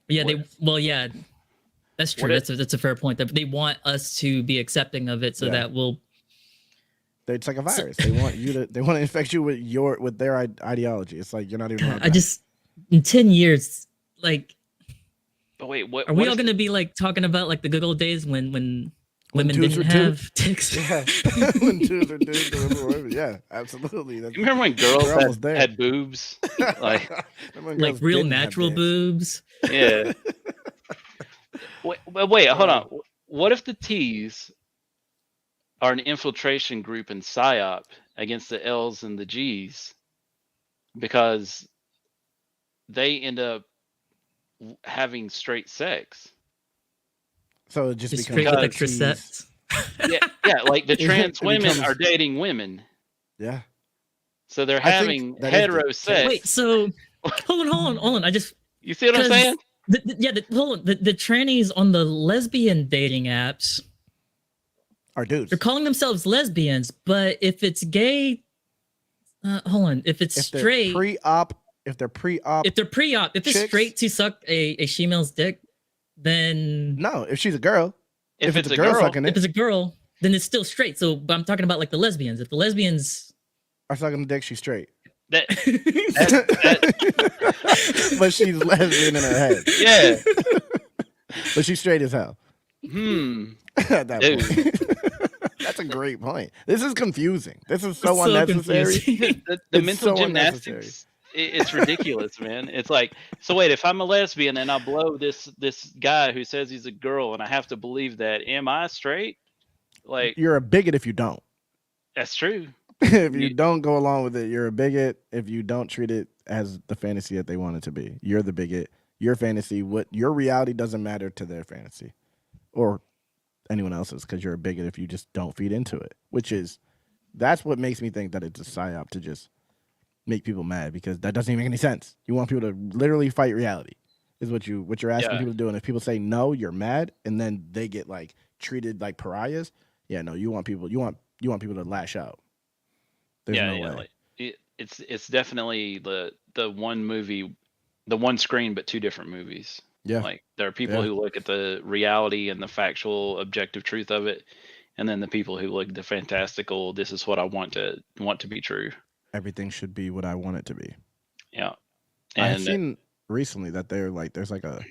Yeah, What- yeah, that's true. What That's a fair point. That they want us to be accepting of it, so Yeah. that we'll. It's like a virus. They want you to. They want to infect you with their ideology. It's like you're not even. I just in 10 years, like, But wait, what? are we what all if going to be like talking about like the good old days when women twos didn't were twos? have dicks? Yeah, when dudes are dudes, yeah, absolutely. You remember when girls We're almost there. had boobs? Like, Remember when Like girls real didn't have natural dicks? boobs. yeah. Wait, hold on. What if the T's are an infiltration group in PSYOP against the L's and the G's because they end up having straight sex? So it just Just becomes straight with because extra T's. sets. Yeah, like the trans It women becomes- are dating women, Yeah, so they're I think having that is the hetero case. sex. Wait, so hold on. I just You see what I'm 'cause saying? hold on. The trannies on the lesbian dating apps, our dudes. they're calling themselves lesbians, but if it's gay, hold on. If it's If straight, they're pre-op, if they're pre-op, if it's chicks- straight to suck a female's dick, then no. If she's a girl, If it's a girl girl, sucking if it, it's a girl, then it's still straight. So, but I'm talking about like the lesbians. If the lesbians, are sucking the dick, she's straight. that But she's lesbian in her head. yeah. But she's straight as hell. At that Dude. point. That's a great point. This is confusing. This is so unnecessary. confusing. The It's mental so gymnastics, it's ridiculous, man. It's like, so wait, if I'm a lesbian and I blow this guy who says he's a girl and I have to believe that, am I straight? Like, You're a bigot if you don't. that's true. If you don't go along with it, you're a bigot. If you don't treat it as the fantasy that they want it to be, you're the bigot. Your fantasy, what your reality doesn't matter to their fantasy or anyone else's, because you're a bigot if you just don't feed into it. That's what makes me think that it's a psyop to just make people mad, because that doesn't even make any sense. You want people to literally fight reality, is what you're asking Yeah. people to do. And if people say no, you're mad, and then they get like treated like pariahs. Yeah, no, you want people to lash out. There's no way. Like, it's definitely the one movie, the one screen, but two different movies. Yeah. Like, there are people Yeah. who look at the reality and the factual, objective truth of it, and then the people who look at the fantastical. This is what I want to be true. Everything should be what I want it to be. Yeah, I've and seen recently that there's like a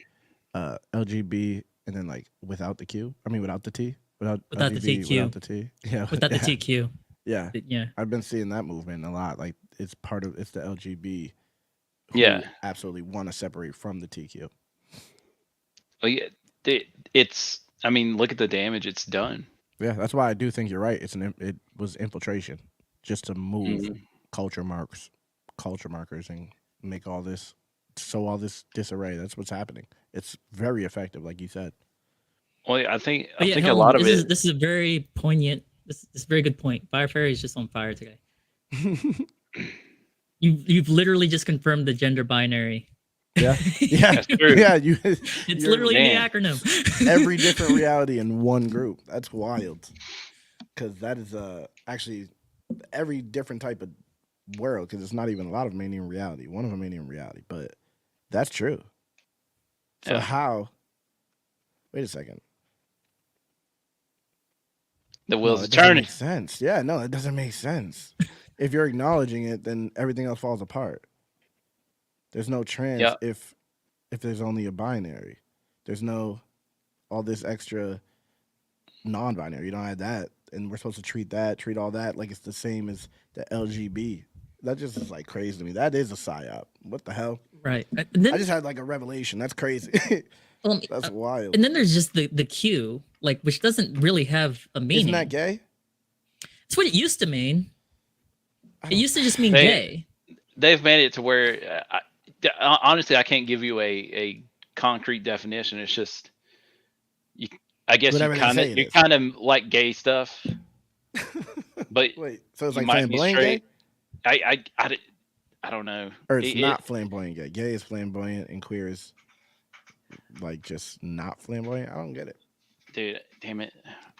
LGB and then like without the Q. I mean without the T. Without the LGB, TQ. Without the T. Yeah. without the yeah, TQ. Yeah. Yeah. I've been seeing that movement a lot. Like it's the LGB who Yeah. absolutely want to separate from the TQ. well, yeah, it's. I mean, look at the damage it's done. Yeah, that's why I do think you're right. It was infiltration just to move Mhm. culture markers and make all this disarray. That's what's happening. It's very effective, like you said. Well, I think But yeah, a Helen, lot of it. this is a very poignant. This is a very good point. Fire Fairy is just on fire today. You've literally just confirmed the gender binary. Yeah, yeah, That's true. yeah. It's You're- literally in man. the acronym. every different reality in one group. That's wild. Because that is actually every different type of world. Because it's not even a lot of them ain't even reality. One of them ain't even reality, but that's true. So Yeah. how? Wait a second. The No, wheels it are doesn't turning. make sense. Yeah, no, it doesn't make sense. If you're acknowledging it, then everything else falls apart. There's no trans Yeah. if there's only a binary. There's no all this extra non-binary. You don't have that, and we're supposed to treat all that like it's the same as the LGB. That just is like crazy to me. That is a psyop. What the hell? Right. And then, I just had like a revelation. That's crazy. That's wild. and then there's just the Q, like, which doesn't really have a meaning. Isn't that gay? It's what it used to mean. I It don't- used to just mean They- gay. They've made it to where honestly, I can't give you a concrete definition. It's just you, I guess Whatever they say it you is. kind of like gay stuff, but Wait, so it's you like might be flamboyant straight. gay? I don't know. Or it's not flamboyant gay. Gay is flamboyant and queer is like just not flamboyant. I don't get it. Dude, damn it.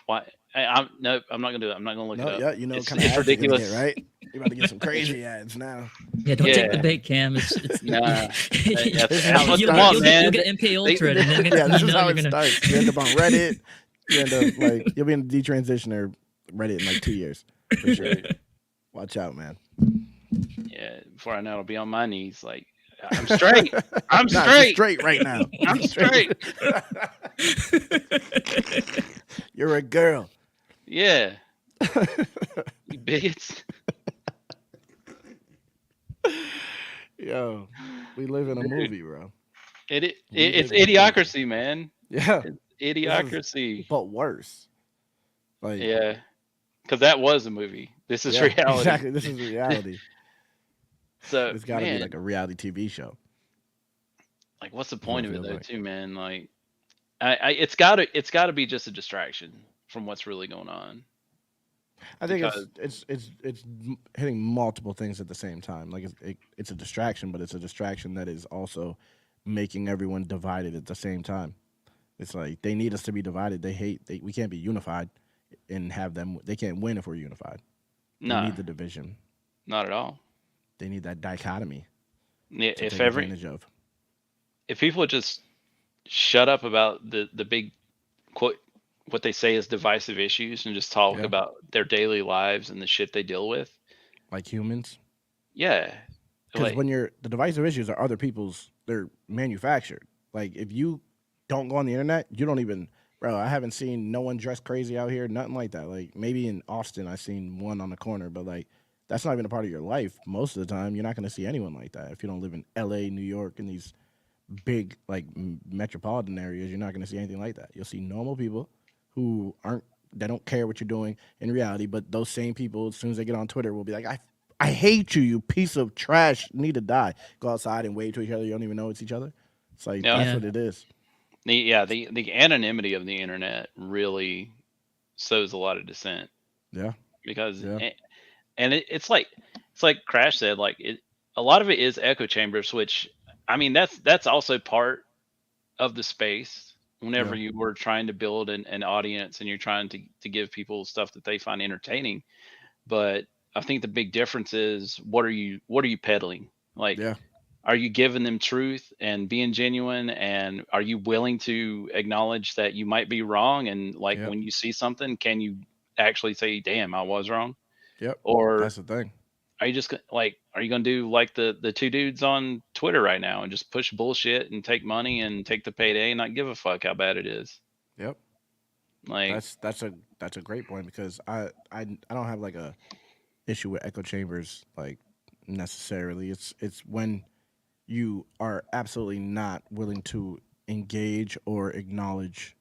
Why? I'm nope. I'm not gonna do it. I'm not gonna look it No, up. yeah, you know what It's kind of ads you're gonna get, ridiculous. right? You're about to get some crazy ads now. Yeah, don't take the Yeah. bait, Cam. It's Nah. This is That's how what it they you'll, want, you'll, man. you'll get MK Ultra, and then Yeah, this you is know how you're it gonna. starts. You end up on Reddit. You end up like you'll be in detransitioner Reddit in like 2 years for sure. Watch out, man. Yeah. Before I know, I'll be on my knees. Like, I'm straight. I'm Nah, straight. just straight right now. I'm straight. You're a girl. Yeah. You bigots. Yo, we live in a movie, bro. It's idiocracy, man. Yeah, It's idiocracy. but worse. Like, Yeah. Because that was a movie. This is yeah, reality. exactly. This is reality. So It's got to be man, like a reality TV show. like, what's the what point it of it feels though, like. too, man? Like, it's gotta be just a distraction from what's really going on. I think Because it's hitting multiple things at the same time. Like it's a distraction, but it's a distraction that is also making everyone divided at the same time. It's like they need us to be divided. We can't be unified and have them. They can't win if we're unified. They no, need the division. not at all. They need that dichotomy Yeah, to take advantage of. if people would just shut up about the big quote what they say is divisive issues and just talk Yeah. about their daily lives and the shit they deal with. Like humans. Yeah. Because Like, when the divisive issues are other people's, they're manufactured. Like if you don't go on the internet, you don't even, bro. I haven't seen no one dressed crazy out here, nothing like that. Like maybe in Austin, I seen one on the corner, but like that's not even a part of your life. Most of the time, you're not going to see anyone like that if you don't live in L.A., New York, and these big like metropolitan areas. You're not going to see anything like that. You'll see normal people who they don't care what you're doing in reality, but those same people, as soon as they get on Twitter, will be like, I hate you, you piece of trash, need to die. Go outside and wave to each other. You don't even know it's each other. It's like Yeah. that's Yeah. what it is. the anonymity of the internet really sows a lot of dissent Yeah, because yeah, and it's like Crash said, like a lot of it is echo chambers, which I mean that's also part of the space whenever yeah, you were trying to build an audience and you're trying to give people stuff that they find entertaining. But I think the big difference is what are you peddling? Like, yeah, are you giving them truth and being genuine, and are you willing to acknowledge that you might be wrong, and like yep, when you see something, can you actually say, damn, I was wrong? yep. Or That's the thing. are you just like, are you gonna do like the two dudes on Twitter right now and just push bullshit and take money and take the payday and not give a fuck how bad it is? Yep. Like, That's a great point because I don't have like a issue with echo chambers like necessarily. It's when you are absolutely not willing to engage or acknowledge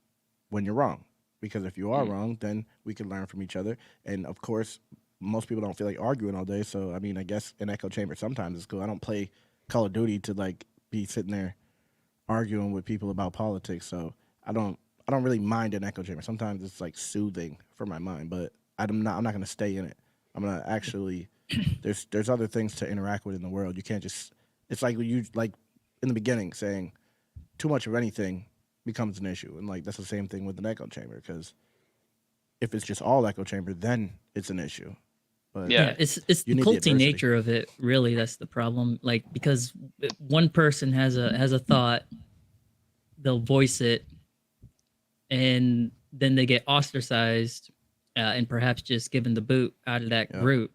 when you're wrong. Because if you are mm, wrong, then we can learn from each other. And of course, most people don't feel like arguing all day. So I mean, I guess an echo chamber sometimes is cool. I don't play Call of Duty to like be sitting there arguing with people about politics. So I don't really mind an echo chamber. Sometimes it's like soothing for my mind, but I'm not gonna stay in it. I'm gonna actually there's other things to interact with in the world. You can't just it's like in the beginning saying too much of anything becomes an issue. And like that's the same thing with an echo chamber because if it's just all echo chamber, then it's an issue. But yeah, Yeah, it's you the need the culty adversity. nature of it. Really, that's the problem. Like because one person has a thought, they'll voice it, and then they get ostracized, and perhaps just given the boot out of that Yep. group.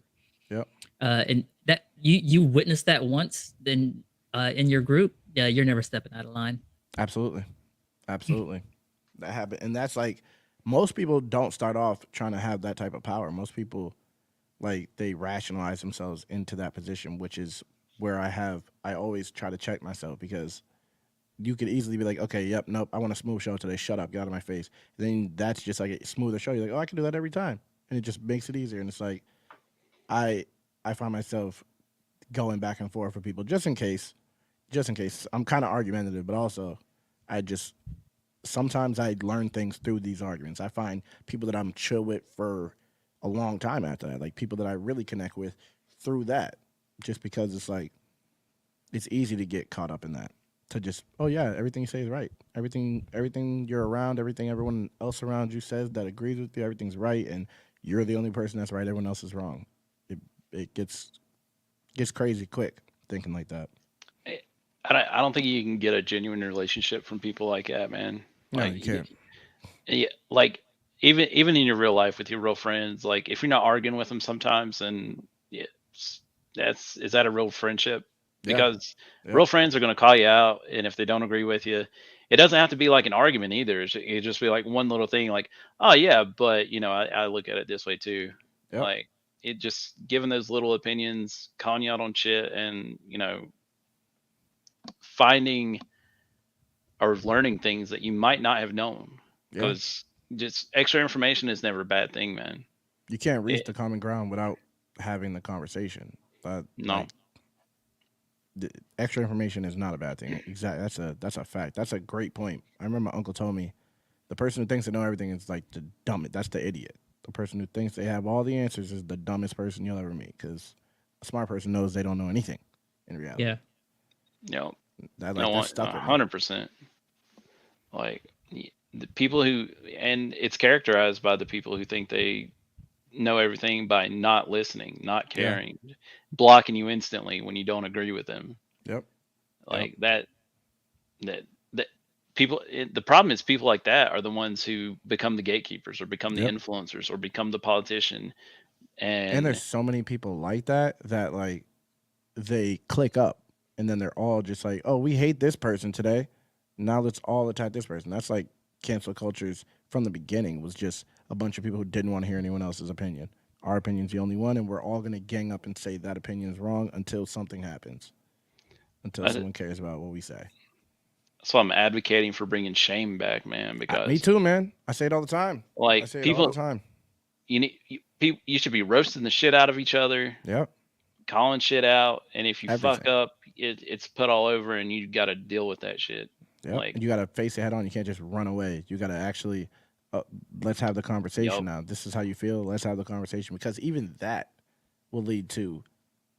Yep. And that you witness that once, then in your group, yeah, you're never stepping out of line. Absolutely. Absolutely. That happened. And that's like most people don't start off trying to have that type of power. Most people like they rationalize themselves into that position, which is where I always try to check myself because you could easily be like, okay, yep, nope, I want a smooth show today. Shut up, get out of my face. Then that's just like a smoother show. You're like, oh, I can do that every time. And it just makes it easier. And it's like I find myself going back and forth with people just in case I'm kind of argumentative, but also I just sometimes I learn things through these arguments. I find people that I'm chill with for a long time after that, like people that I really connect with through that, just because it's like it's easy to get caught up in that. To just, oh yeah, everything you say is right. Everything you're around, everything everyone else around you says that agrees with you, everything's right, and you're the only person that's right. Everyone else is wrong. It it gets crazy quick thinking like that. I I don't think you can get a genuine relationship from people like that, man. No, Like, you can't. yeah, like even in your real life with your real friends, like if you're not arguing with them sometimes, and yeah, that's is that a real friendship? Yeah. Because Yep. real friends are going to call you out, and if they don't agree with you, it doesn't have to be like an argument either. It just be like one little thing, like, oh yeah, but I look at it this way too. Yep. Like it just giving those little opinions, calling you out on shit, and finding or learning things that you might not have known, Yeah. because just extra information is never a bad thing, man. You can't reach It, the common ground without having the conversation. no, Like the extra information is not a bad thing. Exactly. That's a fact. That's a great point. I remember my uncle told me the person who thinks they know everything is like the dumbest. That's the idiot. The person who thinks they have all the answers is the dumbest person you'll ever meet. Because a smart person knows they don't know anything in reality. Yeah. no, That no, like that stuck with me. 100%. Like the people who, and it's characterized by the people who think they know everything by not listening, not Yeah. caring, blocking you instantly when you don't agree with them. Yep. Yep. Like that that the problem is people like that are the ones who become the gatekeepers or become the Yep. influencers or become the politician. And there's And so many people like that that like they click up and then they're all just like, oh, we hate this person today. Now let's all attack this person. That's like cancel cultures from the beginning was just a bunch of people who didn't want to hear anyone else's opinion. Our opinion's the only one, and we're all gonna gang up and say that opinion is wrong until something happens, until that, someone cares about what we say. that's why I'm advocating for bringing shame back, man, Me because too, man. I say it all the time. I like say it all the people, time. you should be roasting the shit out of each other, Yep. calling shit out, and if you fuck Everything. up, it's put all over, and you got to deal with that shit. Yep. Like, And you gotta face it head on. You can't just run away. You gotta actually, uh, let's have the conversation yup, now. This is how you feel. Let's have the conversation because even that will lead to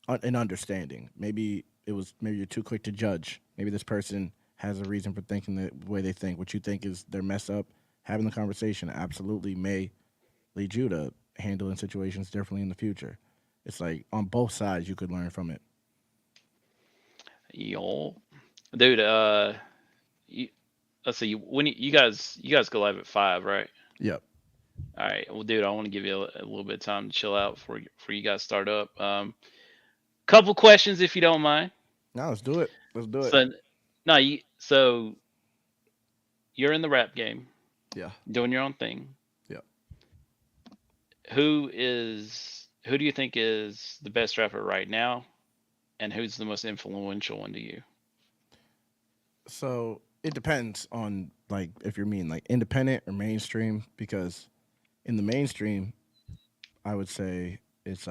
an understanding. Maybe you're too quick to judge. Maybe this person has a reason for thinking the way they think. What you think is they're messed up. Having the conversation absolutely may lead you to handling situations differently in the future. It's like on both sides you could learn from it. yo, dude. You, let's see. When you guys go live at 5, right? Yep. All right. Well, dude, I want to give you a little bit of time to chill out before you guys start up. Couple questions, if you don't mind. Now let's do it. Let's do it. So, no, so you're in the rap game, Yeah. doing your own thing. Yep. Who do you think is the best rapper right now, and who's the most influential one to you? So it depends on like if you're mean like independent or mainstream because in the mainstream I would say it's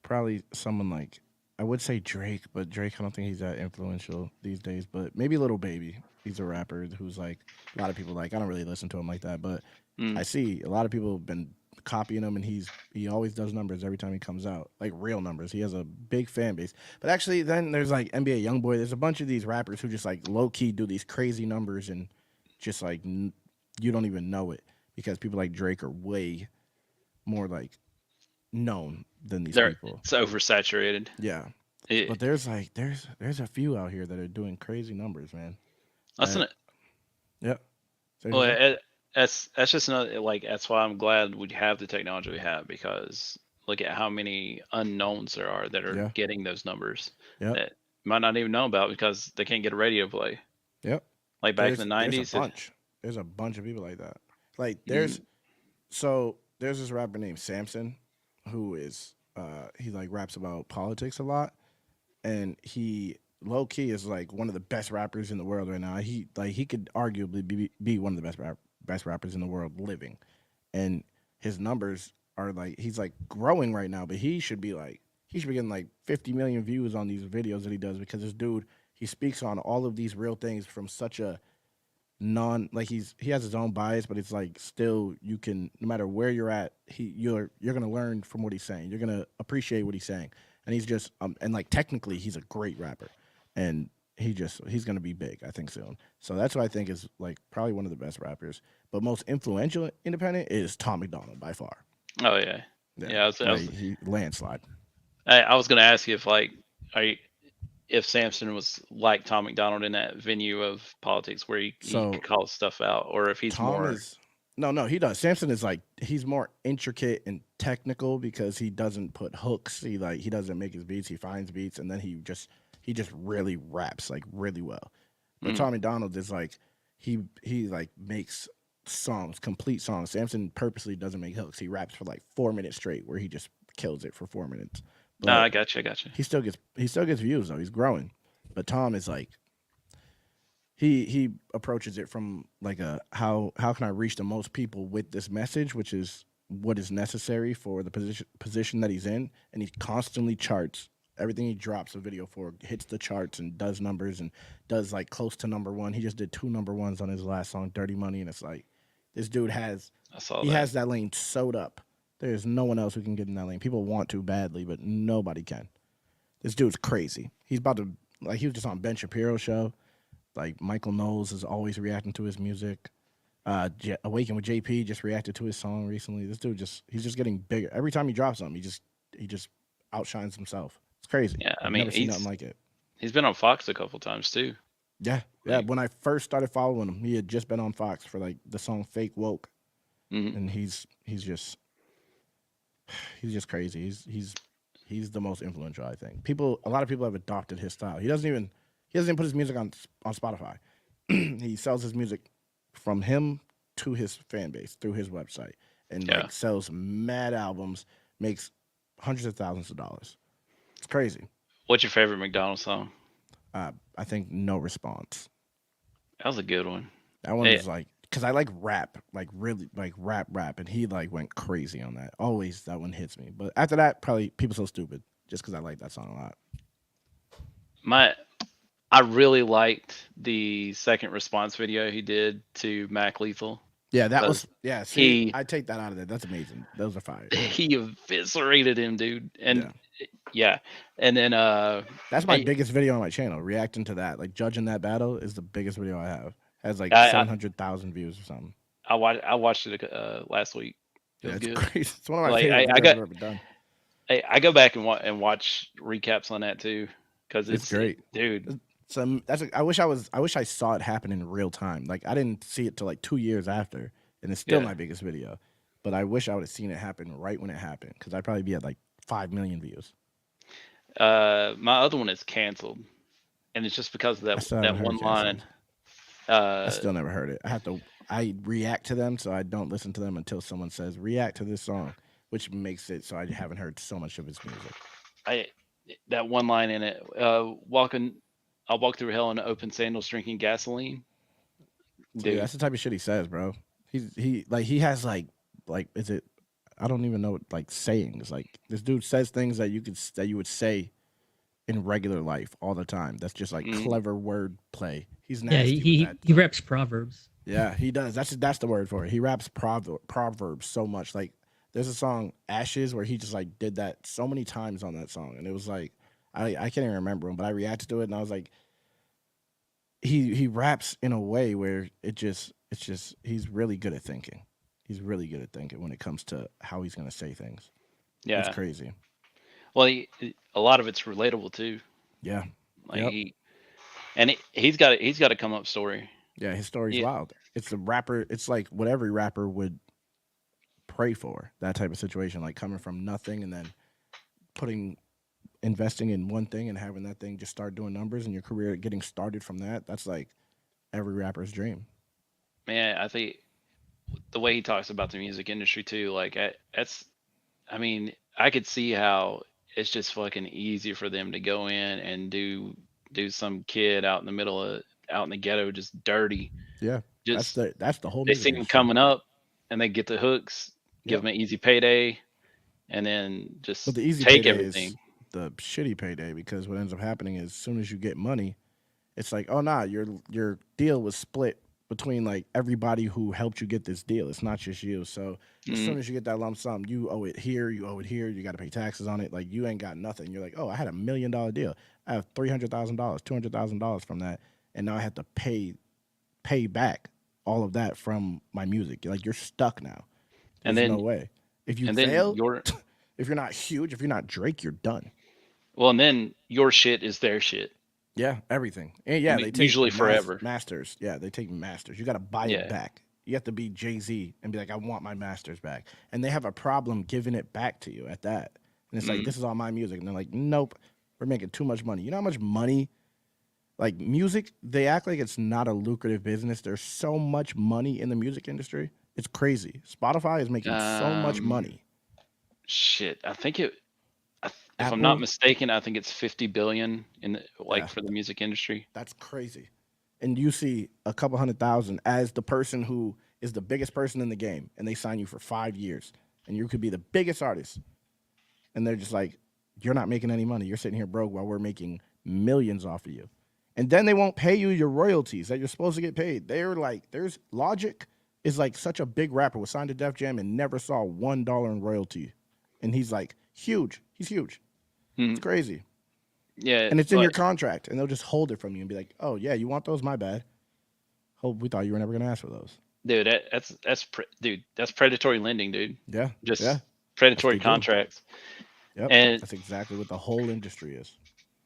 probably someone like I would say Drake, but Drake I don't think he's that influential these days. But maybe Little Baby. He's a rapper who's like a lot of people like. I don't really listen to him like that, but Mm. I see a lot of people have been copying him, and he always does numbers every time he comes out, like real numbers. He has a big fan base. But actually, then there's like NBA YoungBoy. There's a bunch of these rappers who just like low key do these crazy numbers and just like you don't even know it because people like Drake are way more like known than these people. It's oversaturated. Yeah. It, But there's like there's a few out here that are doing crazy numbers, man. that's That an, yep. So well, that's just another, like, that's why I'm glad we have the technology we have, because look at how many unknowns there are that are yeah. getting those numbers Yep. that might not even know about because they can't get a radio play. Yep. Like back in the There's a 90s. bunch. There's a bunch of people like that. Like Mm, there's this rapper named Samson who is he like raps about politics a lot and he low key is like one of the best rappers in the world right now. He could arguably be one of the best rappers in the world living. And his numbers are like he's like growing right now, but he should be getting like 50 million views on these videos that he does because this dude he speaks on all of these real things from such a like he has his own bias, but it's like still you can, no matter where you're at, you're gonna learn from what he's saying. You're gonna appreciate what he's saying, and he's just and like technically he's a great rapper, and he's gonna be big, I think, soon. So that's what I think is like probably one of the best rappers, but most influential independent is Tom McDonald by far. Oh yeah, Yeah, yeah. he landslide. I was gonna ask you if like, are you, if Samson was like Tom McDonald in that venue of politics where he So could call stuff out, or if he's Tom more. is no, he does. Samson is like he's more intricate and technical because he doesn't put hooks. He doesn't make his beats. He finds beats and then he just really raps like really well. But Mm, Tommy Donald is like he like makes songs, complete songs. Samson purposely doesn't make hooks. He raps for like 4 minutes straight where he just kills it for 4 minutes. no, But I got you. I got you. he still gets views though. He's growing. But Tom is like he approaches it from like a how can I reach the most people with this message, which is what is necessary for the position that he's in, and he constantly charts. Everything he drops a video for hits the charts and does numbers and does like close to number one. He just did 2 number 1s on his last song, Dirty Money, and it's like this dude I saw he that. has that lane sewed up. There's no one else who can get in that lane. People want to badly, but nobody can. This dude's crazy. He's about to like he was just on Ben Shapiro's show. Like Michael Knowles is always reacting to his music. Awaken with JP just reacted to his song recently. This dude he's just getting bigger. Every time he drops something, he just outshines himself. It's crazy. Yeah, I I've mean never seen nothing like it. he's been on Fox a couple times too. Yeah, yeah. Like, When I first started following him, he had just been on Fox for like the song "Fake Woke," mhm. and he's just crazy. He's the most influential, I think. A lot of people have adopted his style. He doesn't even put his music on Spotify. He sells his music from him to his fan base through his website, and Yeah. like sells mad albums, makes hundreds of thousands of dollars. It's crazy. What's your favorite McDonald's song? I think No Response. That was a good one. That one Hey, was like because I like rap, like really like rap, and he like went crazy on that. Always that one hits me. But after that, probably People So Stupid, just because I like that song a lot. my I really liked the second response video he did to Mac Lethal. Yeah, that Because was See, he I take that out of there. That's amazing. Those are fire. he eviscerated him, dude. And Yeah, yeah, and then that's my I biggest video on my channel. Reacting to that, like judging that battle, is the biggest video I have. Has like I 700,000 views or something. I watched it last week. It Yeah, was it's good. crazy. It's one of my Like favorite I videos got I've ever done. I go back and watch recaps on that too, because It's great. dude. So I wish I saw it happen in real time. Like I didn't see it till like 2 years after, and it's still Yeah. my biggest video. But I wish I would have seen it happen right when it happened, because I'd probably be at like 5 million views. My other one is canceled, and it's just because of I still that haven't one heard line. Canceled. I Uh, still never heard it. I react to them, so I don't listen to them until someone says react to this song, which makes it so I haven't heard so much of his music. I that one line in it. I'll walk through hell in open sandals, drinking gasoline, Dude, dude. that's the type of shit he says, bro. He has like is it I don't even know like sayings. Like this dude says things that you would say in regular life all the time. That's just like Mm, clever word play. He's Yeah, nasty with that he stuff. raps proverbs. Yeah, he does. That's the word for it. He raps proverbs so much. Like there's a song Ashes where he just like did that so many times on that song, and it was like I can't even remember him, but I reacted to it and I was like, he raps in a way where it's just he's really good at thinking. He's really good at thinking when it comes to how he's gonna say things. It's yeah. crazy. Well, a lot of it's relatable too. Yeah. Like Yep. he's got a come up story. Yeah, his story's Yeah. wild. It's a rapper. It's like what every rapper would pray for. That type of situation, like coming from nothing and then putting investing in one thing and having that thing just start doing numbers and your career getting started from that. That's like every rapper's dream. Man, I think the way he talks about the music industry too, like that's, I mean, I could see how it's just fucking easy for them to go in and do some kid out in the middle of out in the ghetto just dirty. Yeah, Just that's the whole they music see him industry. coming up and they get the hooks, give Yep. him an easy payday, and then But just the easy take payday is everything. the shitty payday because what ends up happening is as soon as you get money, it's like, oh nah, your deal was split between like everybody who helped you get this deal. It's not just you. So as soon as you get that lump sum, you owe it here, you owe it here, you got to pay taxes on it. Like you ain't got nothing. You're like, oh, I had $1 million deal. I have $300,000, $200,000 from that, and now I have to pay back all of that from my music. Like you're stuck now. And There's then no way. If you and then fail, your if you're not huge, if you're not Drake, you're done. well, and then your shit is their shit. Yeah, everything. And I yeah, mean, they take usually forever. masters. Yeah, they take masters. You got to buy it Yeah. back. You have to be Jay-Z and be like, I want my masters back. And they have a problem giving it back to you at that. And it's like, Mm. this is all my music. And they're like, nope, we're making too much money. You know how much money, like music, they act like it's not a lucrative business. There's so much money in the music industry. It's crazy. Spotify is making so much money. Shit. I think it. If I'm Apple, not mistaken, I think it's 50 billion in the, like yeah, for the music industry. that's crazy. And you see a couple 100,000 as the person who is the biggest person in the game, and they sign you for 5 years, and you could be the biggest artist, and they're just like, you're not making any money. You're sitting here broke while we're making millions off of you. And then they won't pay you your royalties that you're supposed to get paid. They're like, there's Logic is like such a big rapper, was signed to Def Jam and never saw $1 in royalty. And he's like huge. He's huge. Hmm. It's crazy. Yeah, And it's in your but contract, and they'll just hold it from you and be like, oh yeah, you want those? My bad. Oh, we thought you were never gonna ask for those. dude, dude, that's predatory lending, dude. Yeah, Just yeah, predatory do. contracts. Yep. And That's exactly what the whole industry is.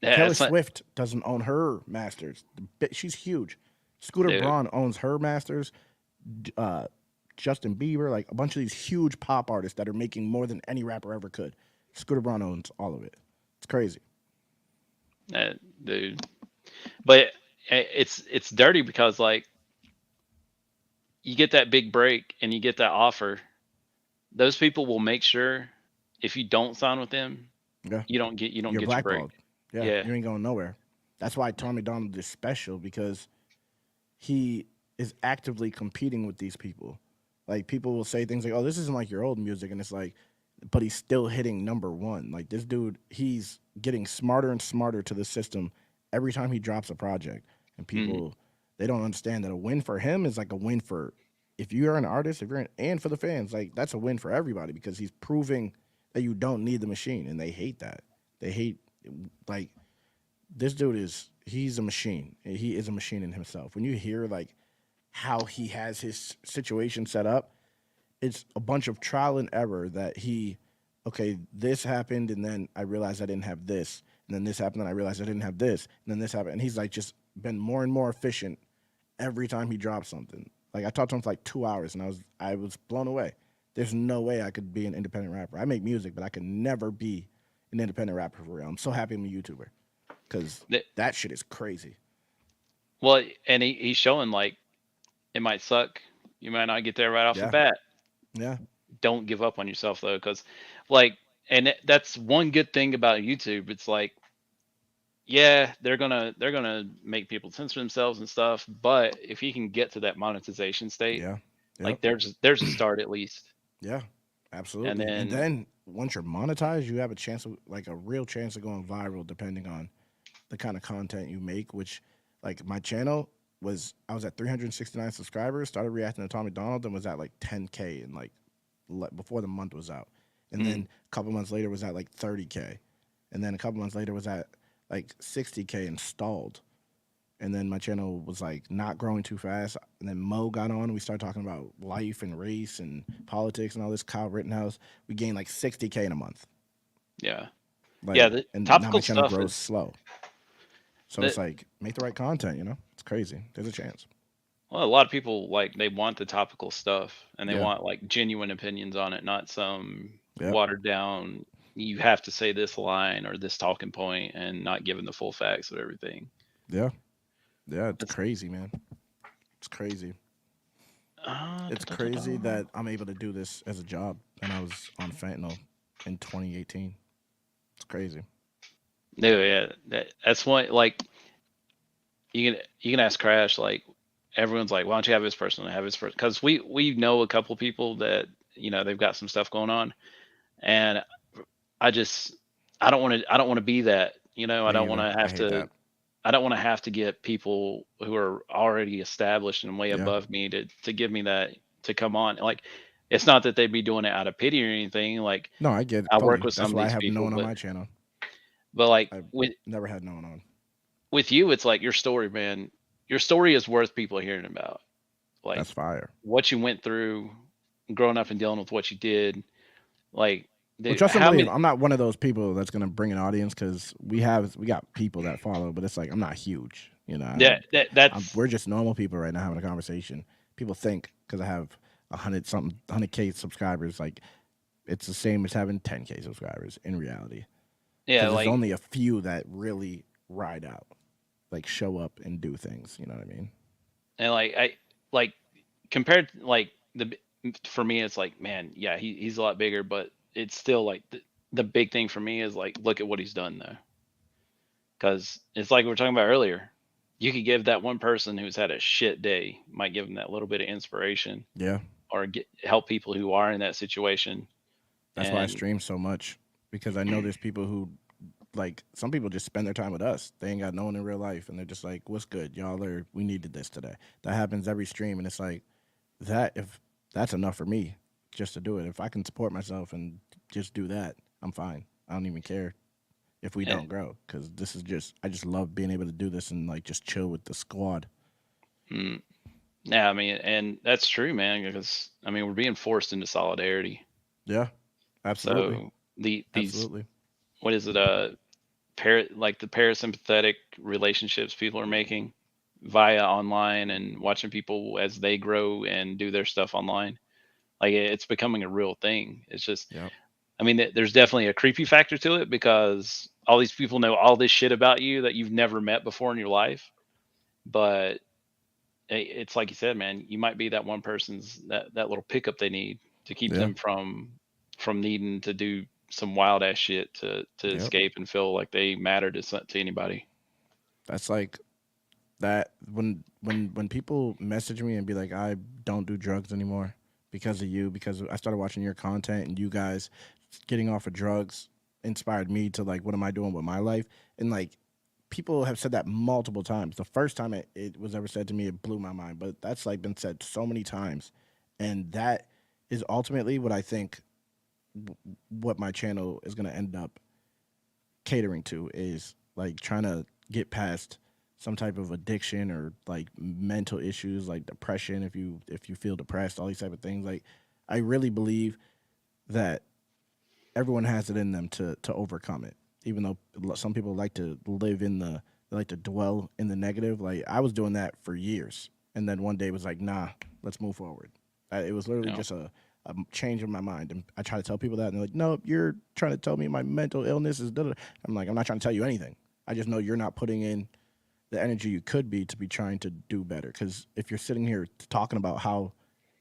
yeah, Taylor it's not, Swift doesn't own her masters. She's huge. Scooter dude. Braun owns her masters. Justin Bieber, like a bunch of these huge pop artists that are making more than any rapper ever could. Scooter Braun owns all of it. It's crazy. Dude. But it's dirty because like you get that big break and you get that offer. Those people will make sure if you don't sign with them, Yeah, you don't get you're your break. blackballed. Yeah, Yeah. you ain't going nowhere. That's why Tommy Donald is special, because he is actively competing with these people. Like people will say things like, "Oh, this isn't like your old music," and it's like, but he's still hitting #1. Like this dude, he's getting smarter and smarter to the system every time he drops a project. And people, they don't understand that a win for him is like a win for, if you're an artist, and for the fans, like that's a win for everybody, because he's proving that you don't need the machine, and they hate that. They hate, like, this dude he's a machine. He is a machine in himself. When you hear like how he has his situation set up, it's a bunch of trial and error that okay, this happened, and then I realized I didn't have this, and then this happened, and I realized I didn't have this, and then this happened, and he's like just been more and more efficient every time he drops something. Like I talked to him for like 2 hours, and I was blown away. There's no way I could be an independent rapper. I make music, but I could never be an independent rapper for real. I'm so happy I'm a YouTuber, because that shit is crazy. Well, and he's showing like it might suck. You might not get there right off the Yeah. bat. Yeah. Don't give up on yourself though, because like, and that's one good thing about YouTube. It's like, yeah, they're gonna make people censor themselves and stuff, but if you can get to that monetization state, Yeah. like Yep. there's a start at least. Yeah. And Absolutely. And then then once you're monetized, you have a chance of, like, a real chance of going viral, depending on the kind of content you make. Which, like, my channel I was at 369 subscribers, started reacting to Tommy Donald, and was at like 10K and like before the month was out. And then a couple months later was at like 30K. And then a couple months later was at like 60K and stalled. And then my channel was like not growing too fast. And then Mo got on, and we started talking about life and race and politics and all this. Kyle Rittenhouse, we gained like 60K in a month. yeah, Like, yeah, the and now topical my channel stuff grows is slow. So the it's like, make the right content, you know? It's crazy. There's a chance. well, a lot of people like they want the topical stuff and they Yeah. want like genuine opinions on it, not some Yep. watered down. You have to say this line or this talking point, and not giving the full facts of everything. Yeah. Yeah. It's That's crazy, man. It's crazy. da, It's da, da, crazy da. that I'm able to do this as a job, and I was on fentanyl in 2018. It's crazy. No, yeah, that's one like you can ask Crash like everyone's like, why don't you have his personal, have his person? Because we know a couple people that they've got some stuff going on, and I just I don't want to be that. I Me don't want either. to I have hate to that. I don't want to have to get people who are already established and way Yeah. above me to give me that to come on. Like, it's not that they'd be doing it out of pity or anything. Like, No, I get it I work totally. with some That's of why I these have no people, one on my channel. but like I've with never had no one on. you, it's like your story, man. Your story is worth people hearing about. Like That's fire. what you went through, growing up and dealing with what you did. Like, Well, dude, trust and how believe, many? I'm not one of those people that's gonna bring an audience because we got people that follow, but it's like I'm not huge. You know, That's we're just normal people right now having a conversation. People think because I have 100K subscribers, like it's the same as having 10K subscribers in reality. yeah, Because there's like only a few that really ride out, like show up and do things. You know what I mean? and like I like compared to, like for me it's like, man, yeah, he's a lot bigger, but it's still like the big thing for me is like, look at what he's done though, because it's like we were talking about earlier. You could give that one person who's had a shit day, might give them that little bit of inspiration, Yeah. or help people who are in that situation. That's why I And stream so much because I know there's people who like some people just spend their time with us. They ain't got no one in real life, and they're just like, "What's good, y'all? We needed this today." That happens every stream, and it's like that. If that's enough for me, just to do it. If I can support myself and just do that, I'm fine. I don't even care if we and don't grow because this is just I just love being able to do this and like just chill with the squad. mm, yeah, I mean, and that's true, man, because I mean we're being forced into solidarity. Yeah, absolutely, So these absolutely. what is it, like the parasympathetic relationships people are making via online and watching people as they grow and do their stuff online, like it's becoming a real thing. It's just, Yep. I mean, there's definitely a creepy factor to it because all these people know all this shit about you that you've never met before in your life. But it's like you said, man, you might be that one person's that little pickup they need to keep Yeah. them from needing to do some wild ass shit to Yep. escape and feel like they matter to anybody. That's like that when people message me and be like, I don't do drugs anymore because of you, because I started watching your content and you guys getting off of drugs inspired me to like, what am I doing with my life? And like people have said that multiple times. The first time it was ever said to me, it blew my mind, but that's like been said so many times. And that is ultimately what I think what my channel is going to end up catering to is like trying to get past some type of addiction or like mental issues like depression if you feel depressed, all these type of things. Like I really believe that everyone has it in them to overcome it, even though some people like to live in the they like to dwell in the negative. Like I was doing that for years, and then one day was like, nah, let's move forward. It was literally You know, just a change in my mind, and I try to tell people that, and they're like, no, you're trying to tell me my mental illness is da-da-da. I'm like, I'm not trying to tell you anything. I just know you're not putting in the energy you could be to be trying to do better. Because if you're sitting here talking about how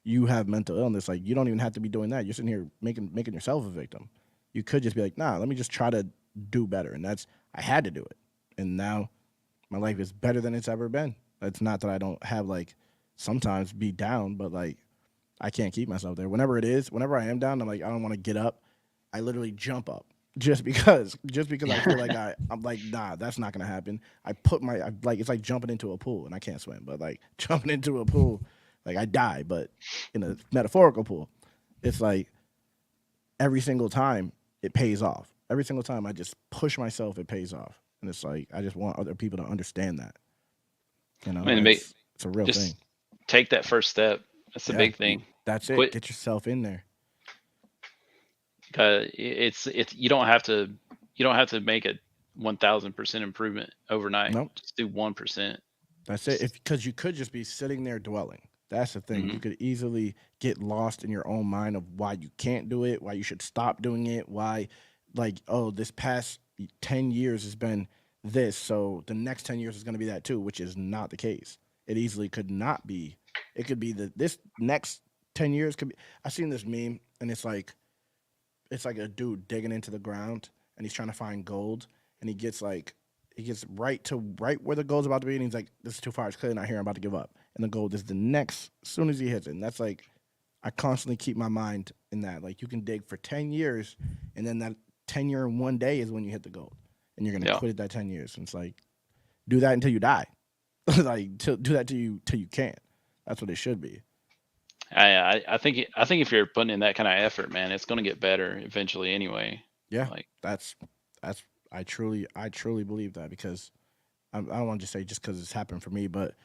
you have mental illness, like you don't even have to be doing that. You're sitting here making yourself a victim. You could just be like, nah, let me just try to do better. And that's I had to do it. And now my life is better than it's ever been. It's not that I don't have like sometimes be down, but like I can't keep myself there. Whenever I am down, I'm like, I don't want to get up. I literally jump up just because I feel like I'm like, nah, that's not gonna happen. Like it's like jumping into a pool and I can't swim, but like jumping into a pool, like I die, but in a metaphorical pool, it's like every single time it pays off. Every single time I just push myself, it pays off, and it's like I just want other people to understand that. You I know, mean, it's a real thing. just take that first step. That's the Yeah, big thing. that's it. Quit. Get yourself in there. It's you don't have to make a 1,000% improvement overnight. Nope. Just do 1%. That's it. Just, If because you could just be sitting there dwelling. That's the thing. You mhm. could easily get lost in your own mind of why you can't do it, why you should stop doing it, why like, oh, this past 10 years has been this, so the next 10 years is going to be that too, which is not the case. It easily could not be. It could be that this next 10 years could be I've seen this meme and it's like a dude digging into the ground and he's trying to find gold and he gets right where the gold's about to be and he's like, this is too far, it's clearly not here, I'm about to give up. And the gold is the next as soon as he hits it. And that's like I constantly keep my mind in that. Like you can dig for 10 years and then that 10 year and one day is when you hit the gold. And you're gonna Yeah. quit at that 10 years. And it's like do that until you die. Like do that till you can't. That's what it should be. I think if you're putting in that kind of effort, man, it's gonna get better eventually anyway. Yeah, Like, that's that's I truly believe that because I don't want to just say just because it's happened for me, but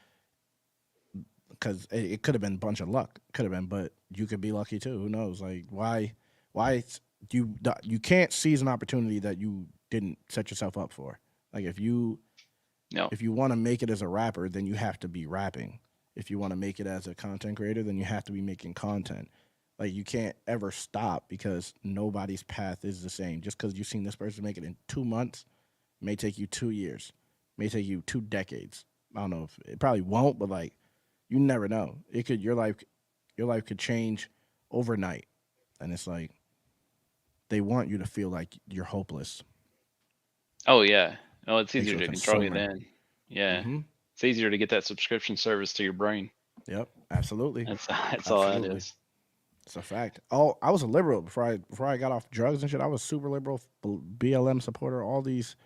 because it could have been a bunch of luck, could have been, but you could be lucky too. Who knows? Like why you can't seize an opportunity that you didn't set yourself up for. Like no, if you want to make it as a rapper, then you have to be rapping. If you want to make it as a content creator, then you have to be making content. Like you can't ever stop because nobody's path is the same. Just because you've seen this person make it in 2 months may take you 2 years, may take you 2 decades. I don't know if it probably won't, but like you never know. It could your life could change overnight, and it's like they want you to feel like you're hopeless. oh yeah, oh, it's Makes easier you a to control you consumer. then. Yeah, Mm-hmm. it's easier to get that subscription service to your brain. Yep. Absolutely. That's all that Absolutely. is. It's a fact. Oh, I was a liberal before I got off drugs and shit. I was super liberal, BLM supporter, all of these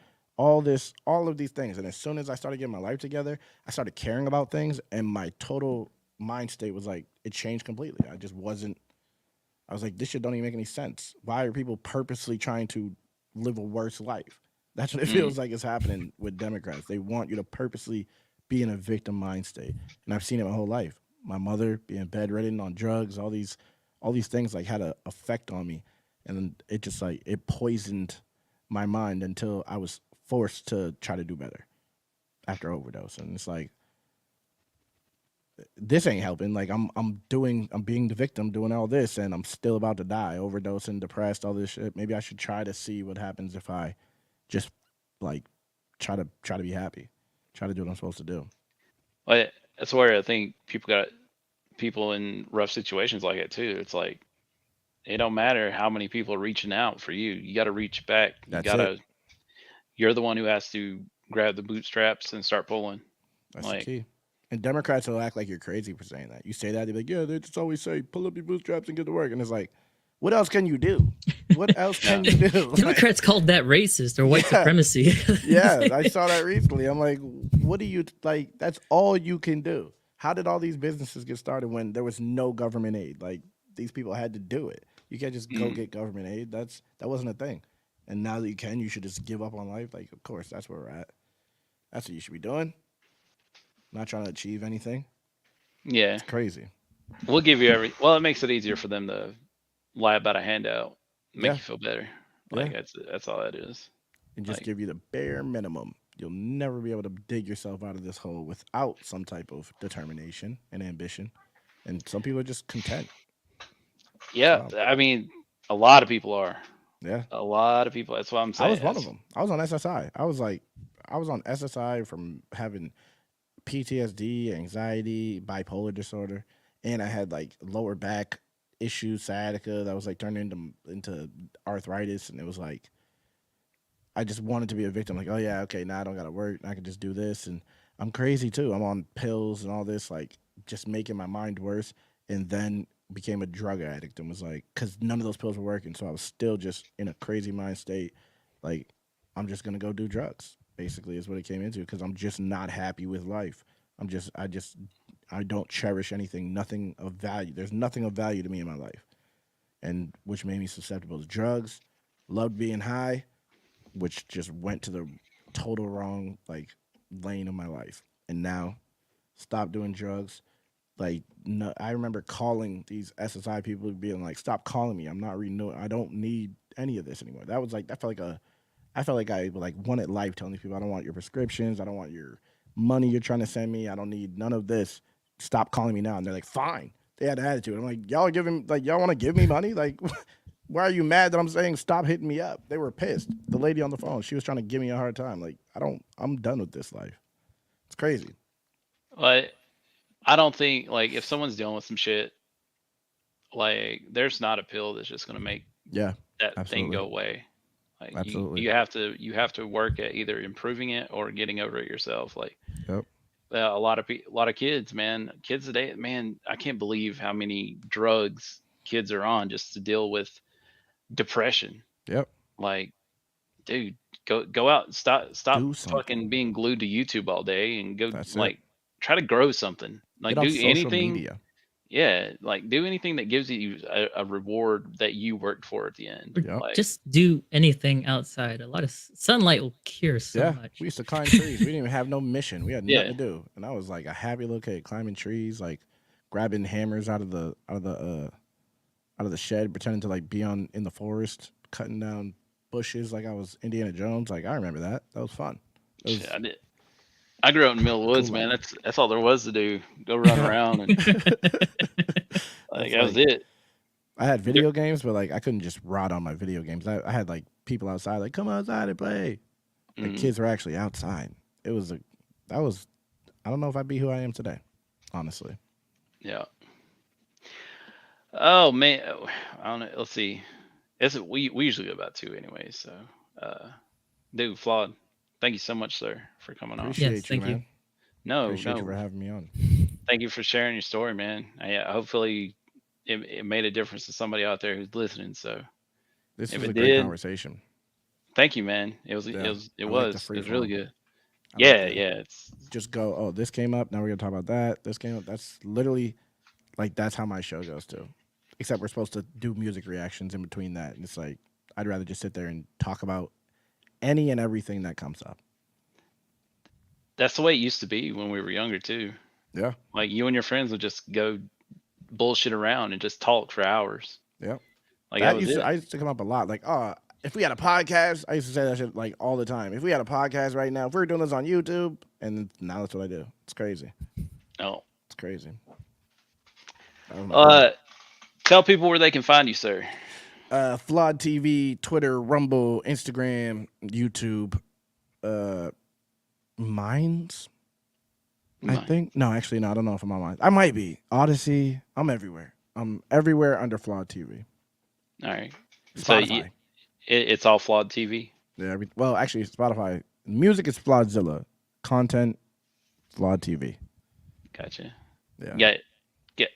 things. And as soon as I started getting my life together, I started caring about things, and my total mind state was like it changed completely. I just wasn't. I was like, this shit don't even make any sense. Why are people purposely trying to live a worse life? That's what it Mm. feels like is happening with Democrats. They want you to purposely be in a victim mind state, and I've seen it my whole life. My mother being bedridden on drugs, all these things like had an effect on me, and it just like it poisoned my mind until I was forced to try to do better after overdose. And it's like this ain't helping. Like I'm being the victim, doing all this, and I'm still about to die, overdosing, depressed, all this shit. Maybe I should try to see what happens if I just like try to be happy, try to do what I'm supposed to do. But that's where I think people in rough situations like it too. It's like it don't matter how many people are reaching out for you. You got to reach back. That's it. You're the one who has to grab the bootstraps and start pulling. That's the Like, key. And Democrats will act like you're crazy for saying that. You say that, they're like, yeah, they just always say, pull up your bootstraps and get to work. And it's like, what else can you do? What else yeah, can you do? Like, Democrats called that racist or white yeah, supremacy. yeah. I saw that recently. I'm like, what do you like? That's all you can do. How did all these businesses get started when there was no government aid? Like these people had to do it. You can't just go mm, get government aid. That wasn't a thing. And now that you can, you should just give up on life. Like, of course, that's where we're at. That's what you should be doing. Not trying to achieve anything. yeah. It's crazy. We'll give you every. Well, it makes it easier for them to lie about a handout, make Yeah, you feel better. Like yeah. that's all that is. And just Like, give you the bare minimum. You'll never be able to dig yourself out of this hole without some type of determination and ambition. And some people are just content. yeah. So I mean, a lot of people are. yeah, A lot of people. That's what I'm I saying. was one of them. I was on SSI. I was on SSI from having PTSD, anxiety, bipolar disorder, and I had like lower back issues, sciatica that was like turned into arthritis, and it was like I just wanted to be a victim. Like, oh yeah, okay, now I don't gotta work. I can just do this, and I'm crazy too. I'm on pills and all this, like just making my mind worse. And then became a drug addict and was like, because none of those pills were working, so I was still just in a crazy mind state. Like, I'm just gonna go do drugs. Basically, is what it came into because I'm just not happy with life. I don't cherish anything, nothing of value. There's nothing of value to me in my life, and which made me susceptible to drugs. Loved being high, which just went to the total wrong like lane of my life. And now stopped doing drugs. Like no, I remember calling these SSI people being like, "Stop calling me. I'm not renewing. I don't need any of this anymore." That was like I felt like I like wanted life telling these people, "I don't want your prescriptions. I don't want your money you're trying to send me. I don't need none of this. Stop calling me now." And they're like, "Fine." They had an attitude. I'm like, "Y'all are giving like y'all want to give me money? Like, why are you mad that I'm saying stop hitting me up?" They were pissed. The lady on the phone, she was trying to give me a hard time. Like, I'm done with this life. It's crazy. but I don't think like if someone's dealing with some shit, like there's not a pill that's just gonna make Yeah, that thing absolutely, go away. Like you absolutely. you have to you have to work at either improving it or getting over it yourself. Like Yep. a lot of kids, man, kids today, man, I can't believe how many drugs kids are on just to deal with depression. Yep. Like, dude, go out, stop Do something. fucking being glued to YouTube all day, and go That's it. like try to grow something. Like Get off do social anything. media. Yeah, like do anything that gives you a reward that you worked for at the end. Or Yep. Like just do anything outside. A lot of sunlight will cure so Yeah, much. we used to climb trees. We didn't even have no mission. We had nothing yeah, to do, and I was like a happy little kid climbing trees, like grabbing hammers out of the shed, pretending to like be in the forest, cutting down bushes like I was Indiana Jones. Like I remember that. That was fun. It was, shit, I did. I grew up in the middle of the woods, Cool man. life. That's all there was to do. Go run around and like That's that was like it. I had video games, but like I couldn't just rot on my video games. I had like people outside, like come outside and play. The Mhm. kids were actually outside. It was I don't know if I'd be who I am today, honestly. Yeah. Oh man, I don't know. Let's see. We usually go about 2 anyway. So, dude, Flawed, thank you so much, sir, for coming on. Appreciate Yes, you, thank you. man. No, Appreciate you for no, having me on. thank you for sharing your story, man. Hopefully, it made a difference to somebody out there who's listening. So, This if was it a great did, conversation. thank you, man. It Yeah, was I like the free really form. good. I Yeah, like yeah. It's just go. Oh, this came up. Now we're gonna talk about that. This came up. That's literally like that's how my show goes too. Except we're supposed to do music reactions in between that, and it's like I'd rather just sit there and talk about any and everything that comes up. that's the way it used to be when we were younger too. Yeah, Like you and your friends would just go bullshit around and just talk for hours. yeah. Like that That was used to it. I used to come up a lot. Like, oh, if we had a podcast, I used to say that shit like all the time. If we had a podcast right now, if we were doing this on YouTube, and now that's what I do. It's crazy. Oh, It's crazy. Oh my god. tell people where they can find you, sir. Flawd TV, Twitter, Rumble, Instagram, YouTube, Minds. I Mine. think no, actually no. I don't know if I'm on Minds. I might be Odyssey. I'm everywhere. I'm everywhere under Flawd TV. All right. So Spotify. it's all Flawed TV. Yeah. Well, actually, Spotify. Music is Flawdzilla. Content, Flawd TV. Gotcha. Yeah. Get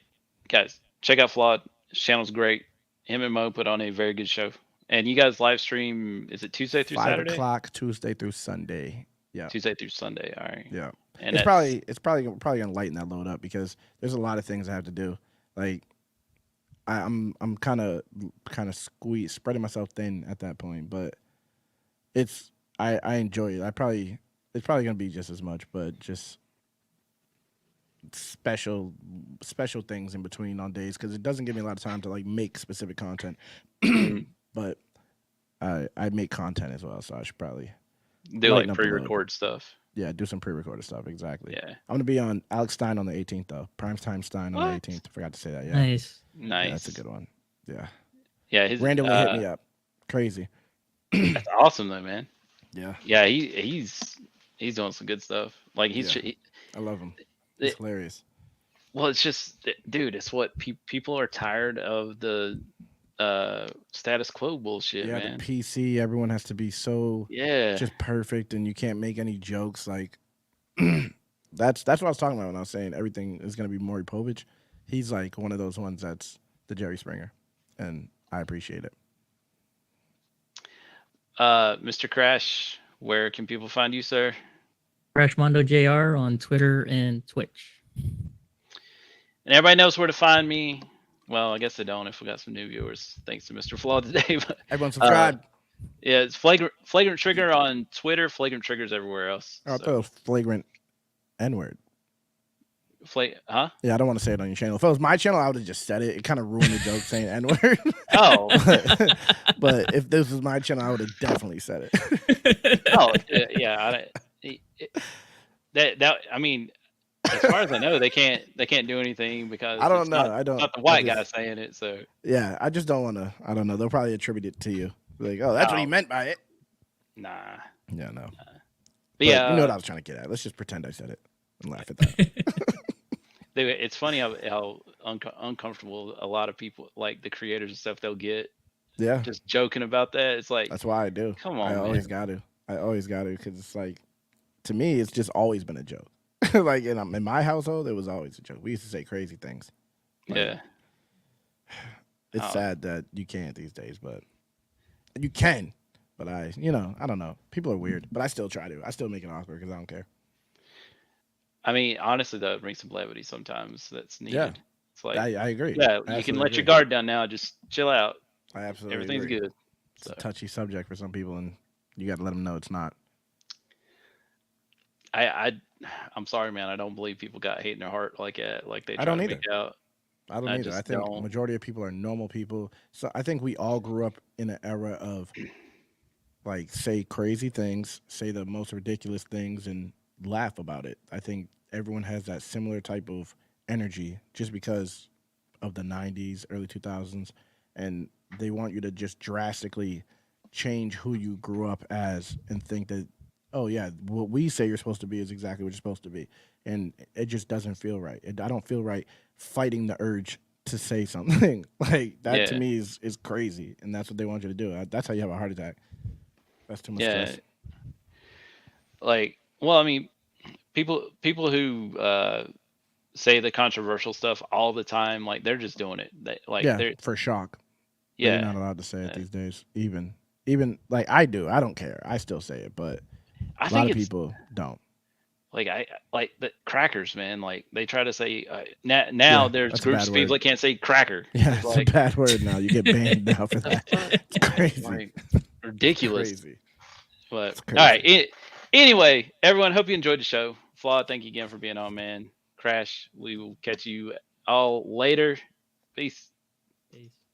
guys, check out Flawed. His channel's great. Him and Mo put on a very good show. And you guys live stream, is it Tuesday through 5 Saturday? o'clock Tuesday through Sunday. Yeah. Tuesday through Sunday. All right. Yeah. And It's that's probably gonna lighten that load up because there's a lot of things I have to do. Like I'm kind of spreading myself thin at that point, but it's I enjoy it. It's probably gonna be just as much, but just special things in between on days because it doesn't give me a lot of time to like make specific content. Mhm. But I make content as well, so I should probably do lighten like up the load. pre-record stuff. Yeah, do some pre-recorded stuff. Exactly. Yeah. I'm gonna be on Alex Stein on the 18th though. Primetime Stein on the What? 18th. Forgot to say that. Yeah, Nice. Nice. yeah, that's a good one. Yeah, Yeah, his randomly hit me up. Crazy. that's awesome though, man. Yeah, Yeah, he's doing some good stuff. Like Yeah. I love him. It's it- hilarious. well, it's just dude, it's what people are tired of the status quo bullshit, Yeah, man. the PC. Everyone has to be so Yeah. just perfect, and you can't make any jokes. Like that's what I was talking about when I was saying everything is gonna be Maury Povich. He's like one of those ones that's the Jerry Springer, and I appreciate it. Mr. Crash, where can people find you, sir? Crashmondo JR on Twitter and Twitch. And everybody knows where to find me. Well, I guess they don't if we got some new viewers, thanks to Mr. Flawed today. But Everyone subscribe. yeah, it's Flagrant Trigger on Twitter, Flagrant Triggers everywhere else. I thought it was flagrant N-word. Huh? Yeah, I don't want to say it on your channel. If it was my channel, I would have just said it. It kind of ruined the joke saying N-word. Oh, but if this was my channel, I would have definitely said it. oh, yeah. That I mean, as far as I know, they can't do anything because I don't it's know. Not, I don't. not the I white just- guy saying it. So Yeah, I just don't want to. I don't know. They'll probably attribute it to you. Like, oh, that's what he Oh. meant by it. nah. Yeah, no. But But yeah, you know what I was trying to get at. Let's just pretend I said it and laugh at that. it's funny how uncomfortable a lot of people, like the creators and stuff, they'll get Yeah, just joking about that. It's like, that's why I do. come on, I man. always got to. I always got to because it's like, to me, it's just always been a joke. Like in my household, it was always a joke. We used to say crazy things. Like, Yeah. It's Oh. sad that you can't these days, but you can. But I don't know. People are weird, but I still try to. I still make it awkward because I don't care. I mean, honestly, though, it brings some levity sometimes. That's Yeah, needed. It's like, I agree. yeah, I you can absolutely let your agree. guard down now. Just chill out. I absolutely Everything's agree. good. It's So a touchy subject for some people, and you got to let them know it's not. I I'm sorry, man. I don't believe people got hate in their heart like they I try don't to either. make out. I don't I either. I just think don't. majority of people are normal people. So I think we all grew up in an era of like say crazy things, say the most ridiculous things, and laugh about it. I think everyone has that similar type of energy just because of the 90s, early 2000s, and they want you to just drastically change who you grew up as and think that, oh, yeah, what we say you're supposed to be is exactly what you're supposed to be. And it just doesn't feel right. I don't feel right fighting the urge to say something. Like, that to Yeah, me is crazy. And that's what they want you to do. That's how you have a heart attack. That's too much yeah. stress. Like, well, I mean, people who say the controversial stuff all the time, like they're just doing it. Yeah, They're for shock. But you're yeah. not allowed to say it uh, these days. Even like I do. I don't care. I still say it, but I a lot think of it's people don't. like I like the crackers, man. Like they try to say now Yeah, there's that's a groups bad of people word. that can't say cracker. Yeah, It's it's a like bad word now. You get banned now for the that. fuck, It's crazy. like It's ridiculous. crazy. But It's all right. crazy. Anyway, everyone, hope you enjoyed the show. Flawed, thank you again for being on, man. Crash, we will catch you all later. Peace. Peace.